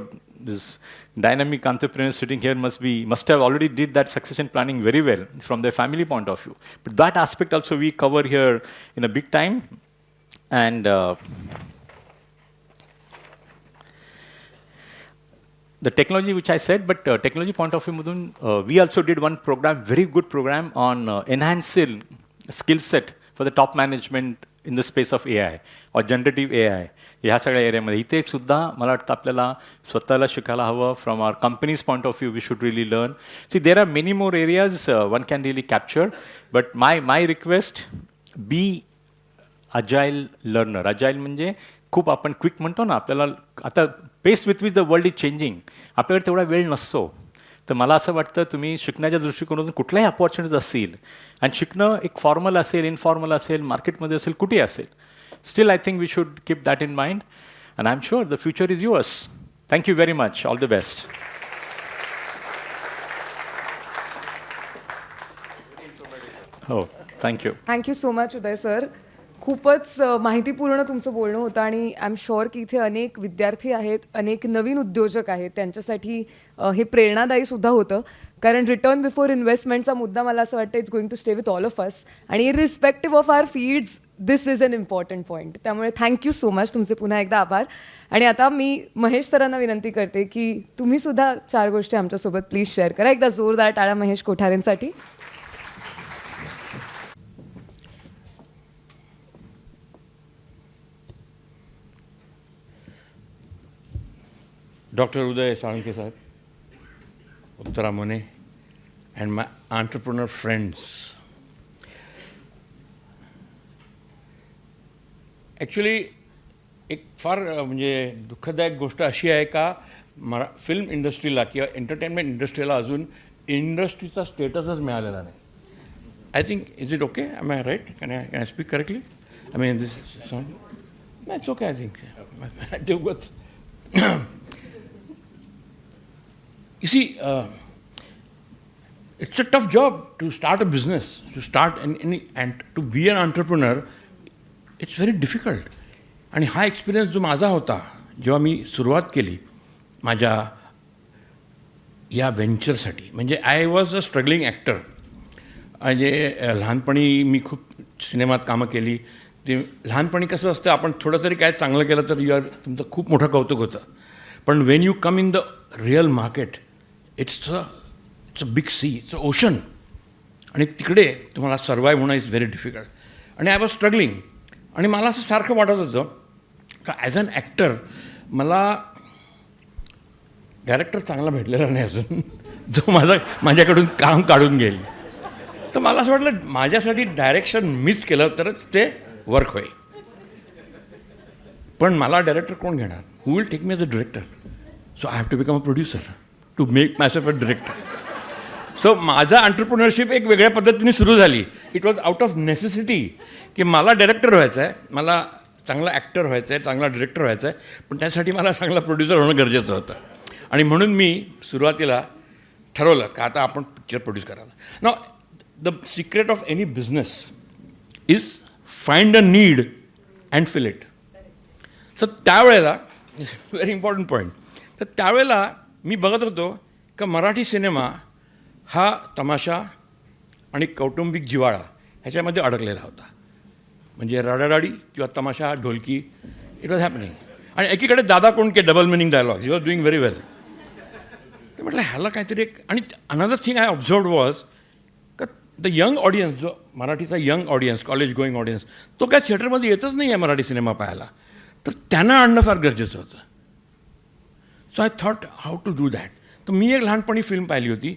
this dynamic entrepreneurs sitting here must have already did that succession planning very well from their family point of view. But that aspect also we cover here in a big time, and the technology which I said, but technology point of view, we also did one program, very good program on enhancing skill set for the top management in the space of AI or generative AI. ह्या सगळ्या एरियामध्ये इथे सुद्धा मला वाटतं आपल्याला स्वतःला शिकायला हवं. From our companies point of view we should really learn. See there are many more areas one can really capture, but my request, be agile learner. Agile म्हणजे खूप आपण क्विक म्हणतो ना, आपल्याला आता pace with the world is changing, आपल्याकडे तेवढा वेळ नसतो. तर मला असं वाटतं तुम्ही शिकण्याच्या दृष्टिकोनातून कुठल्याही अपॉर्च्युनिटीज असतील, आणि शिकणं एक फॉर्मल असेल, इनफॉर्मल असेल, मार्केटमध्ये असेल, कुठेही असेल, still I think we should keep that in mind, and I am sure the future is yours. Thank you very much. All the best. हो, thank you. Thank you so much Uday sir. खूपच माहितीपूर्ण तुमचं बोलणं होतं, आणि आय एम शुअर की इथे अनेक विद्यार्थी आहेत, अनेक नवीन उद्योजक आहेत, त्यांच्यासाठी हे प्रेरणादायी सुद्धा होतं. कारण रिटर्न बिफोर इन्व्हेस्टमेंटचा मुद्दा मला असं वाटतं it's going to stay with all of us, आणि irrespective of our fields this is an important point. त्यामुळे थँक्यू सो मच, तुमचे पुन्हा एकदा आभार. आणि आता मी महेश सरांना विनंती करते की तुम्ही सुद्धा 4 गोष्टी आमच्यासोबत प्लीज शेअर करा. एकदा जोरदार टाळ्या Mahesh कोठारेंसाठी. Dr. Uday Saranke sahib, Uttara Mone, and my entrepreneur friends. Actually, एक फार म्हणजे दुःखदायक गोष्ट अशी आहे का फिल्म इंडस्ट्रीला किंवा एंटरटेनमेंट इंडस्ट्रीला अजून इंडस्ट्रीचा स्टेटसच मिळालेला नाही. I think, is it okay? Am I right? Can I speak correctly? I mean this sound it's okay. I think ते उगाच. You see, it's a tough job to start a business, to start and to be an entrepreneur. It's very difficult. आणि हा experience जो माझा होता जेव्हा मी सुरुवात केली माझ्या या व्हेंचरसाठी, म्हणजे I was a struggling actor. म्हणजे लहानपणी मी खूप सिनेमात कामं केली. ते लहानपणी कसं असतं, आपण थोडं तरी काय चांगलं केलं तर तुमचं खूप मोठं कौतुक होतं. पण Wien you come in the real market, it's a big sea, it's an ocean. आणि तिकडे तुम्हाला सर्वाईव्ह होणं इज व्हेरी डिफिकल्ट आणि आय वॉज स्ट्रगलिंग. आणि मला असं सारखं वाटत होतं का ॲज अन ॲक्टर मला डायरेक्टर चांगला भेटलेला नाही अजून जो माझ्याकडून काम काढून घेईल. तर मला असं वाटलं माझ्यासाठी डायरेक्शन मिस केलं तरच ते वर्क होईल. पण मला डायरेक्टर कोण घेणार? Who will take me as a director? So I have to become a producer to make myself a director. So माझं एंटरप्रिनरशिप एक वेगळ्या पद्धतीने सुरू झाली. It was out of necessity की मला डायरेक्टर व्हायचं आहे, मला चांगला ॲक्टर व्हायचं आहे, चांगला डिरेक्टर व्हायचं आहे, पण त्यासाठी मला चांगला प्रोड्युसर होणं गरजेचं होतं. आणि म्हणून मी सुरुवातीला ठरवलं का आता आपण पिक्चर प्रोड्यूस करायला. Now the secret of any business is find a need and fill it. तर त्यावेळेला व्हेरी इम्पॉर्टंट पॉईंट. तर त्यावेळेला मी बघत होतो का मराठी सिनेमा हा तमाशा आणि कौटुंबिक जिव्हाळा ह्याच्यामध्ये अडकलेला होता. म्हणजे रडारडी किंवा तमाशा ढोलकी इट वॉज हॅपनिंग. आणि एकीकडे Dada Kondke double meaning dialogue he was doing very well. तर म्हटलं ह्याला काहीतरी एक. आणि another thing I observed was का द यंग ऑडियन्स, जो मराठीचा young audience, college going audience, तो काय थिएटरमध्ये येतच नाही आहे मराठी सिनेमा पाहायला. तर त्यांना आणणं फार गरजेचं होतं. So I thought how to do that. तर मी एक लहानपणी फिल्म पाहिली होती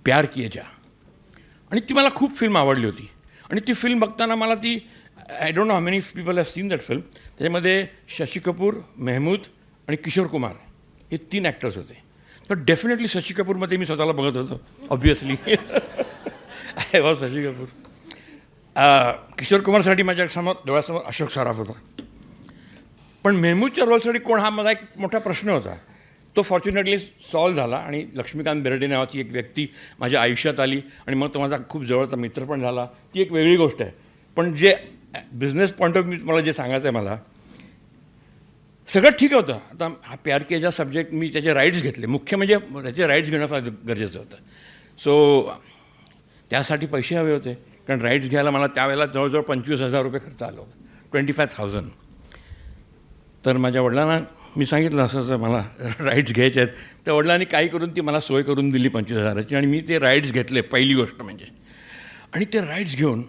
प्यार किए जा, आणि ती मला खूप फिल्म आवडली होती. आणि ती फिल्म बघताना मला ती I don't know how many people have seen that film. त्याच्यामध्ये शशी कपूर, मेहमूद आणि किशोर कुमार हे 3 ॲक्टर्स होते. तर डेफिनेटली शशी कपूरमध्ये मी स्वतःला बघत होतो obviously. I was Shashi Kapoor. Kishore कुमारसाठी माझ्यासमोर डोळ्यासमोर अशोक सराफ होता. पण मेहमूदच्या रोलसाठी कोण हा माझा एक मोठा प्रश्न होता. तो फॉर्च्युनेटली सॉल्व झाला आणि लक्ष्मीकांत बेर्डे नावाची एक व्यक्ती माझ्या आयुष्यात आली आणि मग तो माझा खूप जवळचा मित्र पण झाला. ती एक वेगळी गोष्ट आहे. पण जे बिझनेस पॉईंट ऑफ व्ह्यू मला जे सांगायचं आहे, मला सगळं ठीक होतं. आता हा प्यार किया सब्जेक्ट मी त्याचे राईट्स घेतले. मुख्य म्हणजे त्याचे राईट्स घेणं फार गरजेचं होतं. सो त्यासाठी पैसे हवे होते, कारण राईट्स घ्यायला मला त्यावेळेला जवळजवळ 25,000 रुपये खर्च आला होता, 25,000. तर माझ्या वडिलांना मी सांगितलं असं असं मला राईट्स घ्यायचे आहेत. त्या वडिलांनी काही करून ती मला सोय करून दिली 25,000ची, आणि मी ते राईट्स घेतले पहिली गोष्ट म्हणजे. आणि ते राईट्स घेऊन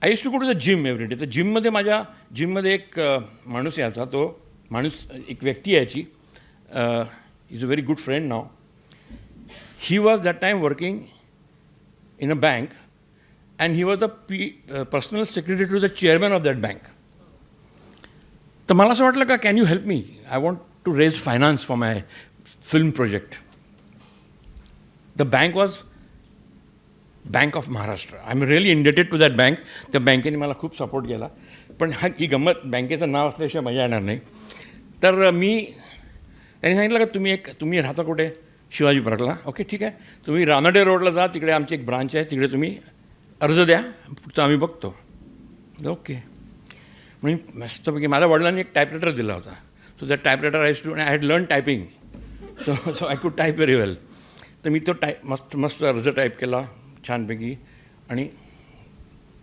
I use to go to the gym every day. तर जिममध्ये एक माणूस यायचा. तो माणूस एक व्यक्ती यायची. Is a very good friend now. He was that time working in a bank and he was the personal secretary to the chairman of that bank. तर मला असं वाटलं का can you help me, I want to raise finance for my film project. The bank was bank of Maharashtra. I am really indebted to that bank. त्या बँकेने मला खूप support केला. पण ही गंमत, बँकेचं नाव असल्याशिवाय मजा येणार नाही. तर त्यांनी सांगितलं का तुम्ही राहता कुठे? शिवाजी पार्कला. ओके ठीक आहे, तुम्ही रानडे रोडला जा, तिकडे आमची एक ब्रांच आहे, तिकडे तुम्ही अर्ज द्या, पुढचं आम्ही बघतो. ओके. म्हणजे मस्तपैकी माझ्या वडिलांनी एक टायपरायटर दिला होता. So that typewriter I to, I had learn typing. So I could type very well. तर मी तो मस्त अर्ज टाईप केला छानपैकी. आणि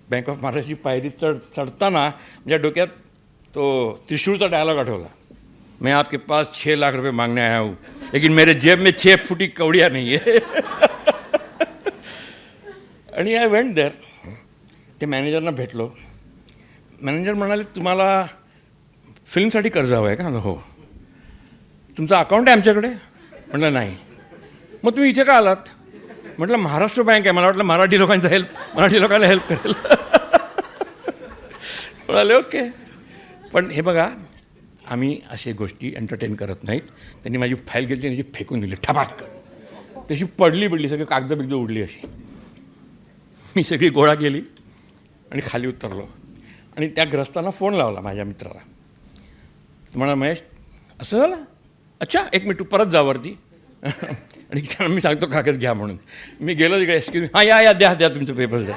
बँक ऑफ महाराष्ट्राची पायरी चढताना माझ्या डोक्यात तो त्रिशूळचा डायलॉग आठवला. मैं आपके पास 6 लाख रुपये मांगने आया हूँ, लेकिन मेरे जेब में 6 फुटी कवड़िया नहीं है. आणि आय वेंट देअर. ते मॅनेजरना भेटलो. मॅनेजर म्हणाले तुम्हाला फिल्मसाठी कर्ज हवं आहे का? हो. तुमचं अकाउंट आहे आमच्याकडे? म्हटलं नाही. मग तुम्ही इथे का आलात? म्हटलं महाराष्ट्र बँक आहे, मला वाटलं मराठी लोकांना हेल्प करेल. म्हणाले ओके. पण हे बघा, आम्ही अशा गोष्टी एंटरटेन करत नाहीत. त्यांनी माझी फाईल घेतली आणि त्याची फेकून दिली ठपाक. तशी पडली सगळी कागद उडली अशी. मी सगळी गोळा केली आणि खाली उतरलो. आणि त्या ग्रस्तांना फोन लावला माझ्या मित्राला. तुम्हाला महेश असं झालं? अच्छा एक मिनिट, तू परत जा वरती. आणि त्यांना मी सांगतो कागद घ्या म्हणून. मी गेलो तिकडे, एक्सक्यूज मी, हां या द्या तुमचे पेपर्स द्या.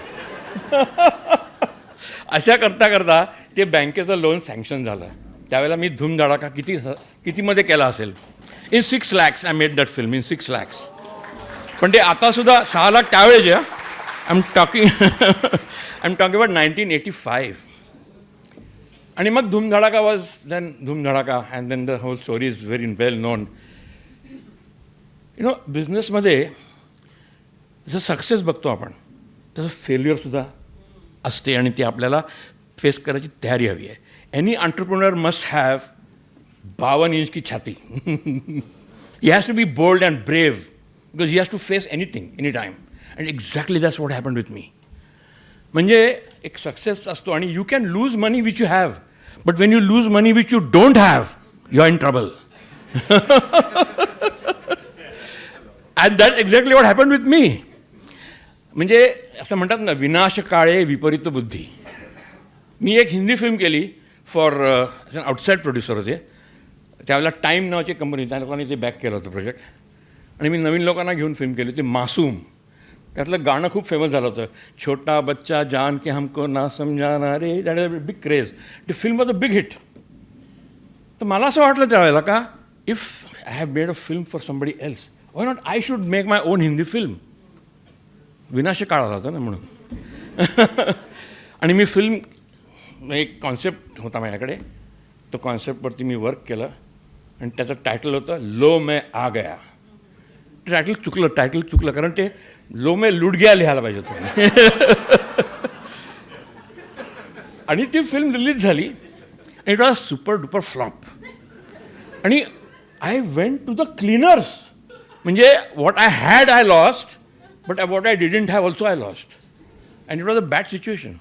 अशा करता ते बँकेचं लोन सँक्शन झालं. त्यावेळेला मी धूमधडाका कितीमध्ये केला असेल. In 6 lakhs I made that film, in 6 lakhs. पण ते आतासुद्धा 6 लाख त्यावेळेचे. I am talking about 1985. आणि मग Dhumdhadaka was then Dhumdhadaka and then the whole story is very well known. बिझनेसमध्ये जसं सक्सेस बघतो आपण तसं फेल्युअरसुद्धा असते आणि ती आपल्याला फेस करायची तयारी हवी आहे. Any entrepreneur must have 52 inch की छाती. He has to be bold and brave because he has to face anything any time. And exactly that's what happened with me. म्हणजे एक सक्सेस असतो आणि you can lose money which you have, but when you lose money which you don't have, you are in trouble. And that's exactly what happened with me. म्हणजे असं म्हणतात ना, विनाशकाळे विपरीत बुद्धी. मी एक हिंदी फिल्म केली फॉर आउटसाईड प्रोड्युसर होते त्यावेळेला. टाईम नावाची कंपनी, त्या लोकांनी ते बॅक केलं होतं प्रोजेक्ट. आणि मी नवीन लोकांना घेऊन फिल्म केली होती मासूम. त्यातलं गाणं खूप फेमस झालं होतं, छोटा बच्चा जान के हमको ना समजाना रे. That is a big craze. The film was a big hit. तर मला असं वाटलं त्यावेळेला का if I have made a film for somebody else, why not I should make my own Hindi film. विनाशकाळ आला होता ना म्हणून. आणि मी फिल्म, एक कॉन्सेप्ट होता माझ्याकडे, तो कॉन्सेप्टवरती मी वर्क केलं आणि त्याचं टायटल होतं लो मैं आ गया. टायटल चुकलं कारण ते लो मैं लुट गया लिहायला पाहिजे होतं. आणि ती फिल्म रिलीज झाली आणि it was a super duper flop. And I went to the cleaners. म्हणजे what I had I lost, but what I didn't have also I lost. And it was a bad situation.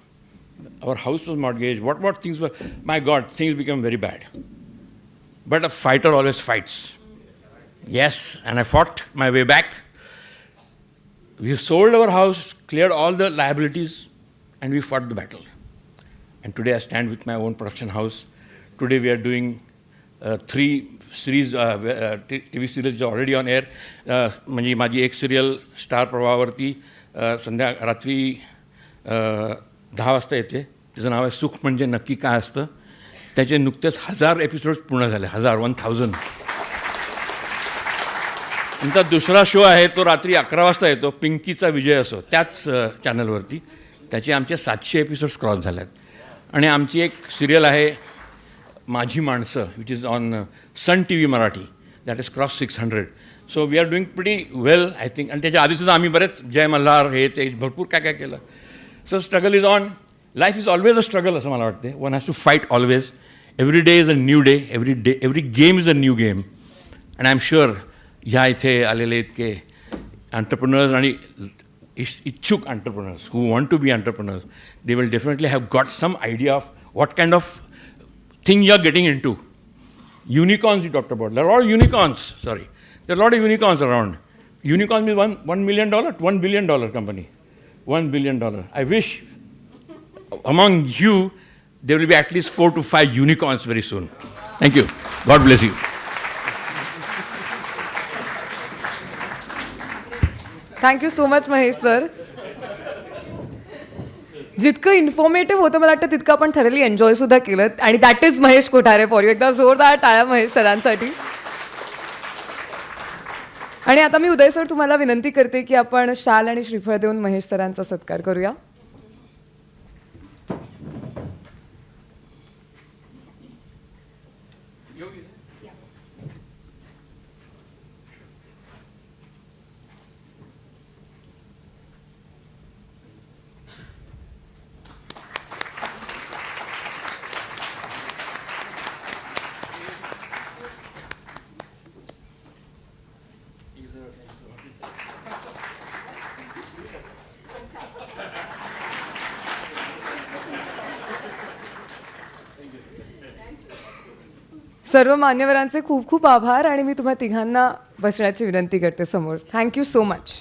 Our house was mortgaged. What things were, my God, things became very bad. But a fighter always fights. Yes, and I fought my way back. We sold our house, cleared all the liabilities, and we fought the battle. And today I stand with my own production house. Today we are doing 3 series T V series already on air. म्हणजे माझी एक serial star प्रवाहावरती रात्री 10 वाजता येते. तिचं नाव आहे सुख म्हणजे नक्की काय असतं. त्याचे नुकतेच 1000 एपिसोड्स पूर्ण झाले. 1000. तुमचा दुसरा शो आहे तो रात्री 11 वाजता येतो, पिंकीचा विजय असो, त्याच चॅनलवरती. त्याचे आमचे 700 एपिसोड्स क्रॉस झाले आहेत. आणि आमची एक सिरियल आहे माझी माणसं, which is on Sun T V Marathi, that is cross 600. So we are doing pretty well I think. आणि त्याच्या आधीसुद्धा आम्ही बरेच जय मल्हार हे ते भरपूर काय काय केलं. So struggle is on. Life is always a struggle असं मला वाटते. One has to fight always. Every day is a new day. Every game is a new game. And I am sure ह्या इथे आलेले इतके एंटरप्रेन्युअर्स आणि इच्छुक entrepreneurs who want to be entrepreneurs, they will definitely have got some idea of what kind of thing you are getting into. Unicorns you talked about. They're all unicorns. Sorry. There are a lot of unicorns around. Unicorn means $1 million, $1 billion company. $1 billion. I wish among you there will be at least 4 to 5 unicorns very soon. Thank you. God bless you. Thank you so much Mahesh sir. जितकं informative होतं मला वाटतं तितकं आपण thoroughly enjoy सुद्धा केलं. आणि that is Mahesh Kothare for you. एकदा जोरदार टाळ्या महेश सरांसाठी. आणि आता मी उदय सर तुम्हाला विनंती करते की आपण शाल आणि श्रीफळ देऊन महेश सरांचा सत्कार करूया. सर्व मान्यवरांचे खूप खूप आभार. आणि मी तुम्हा तिघांना बसण्याची विनंती करते समोर. Thank you so much.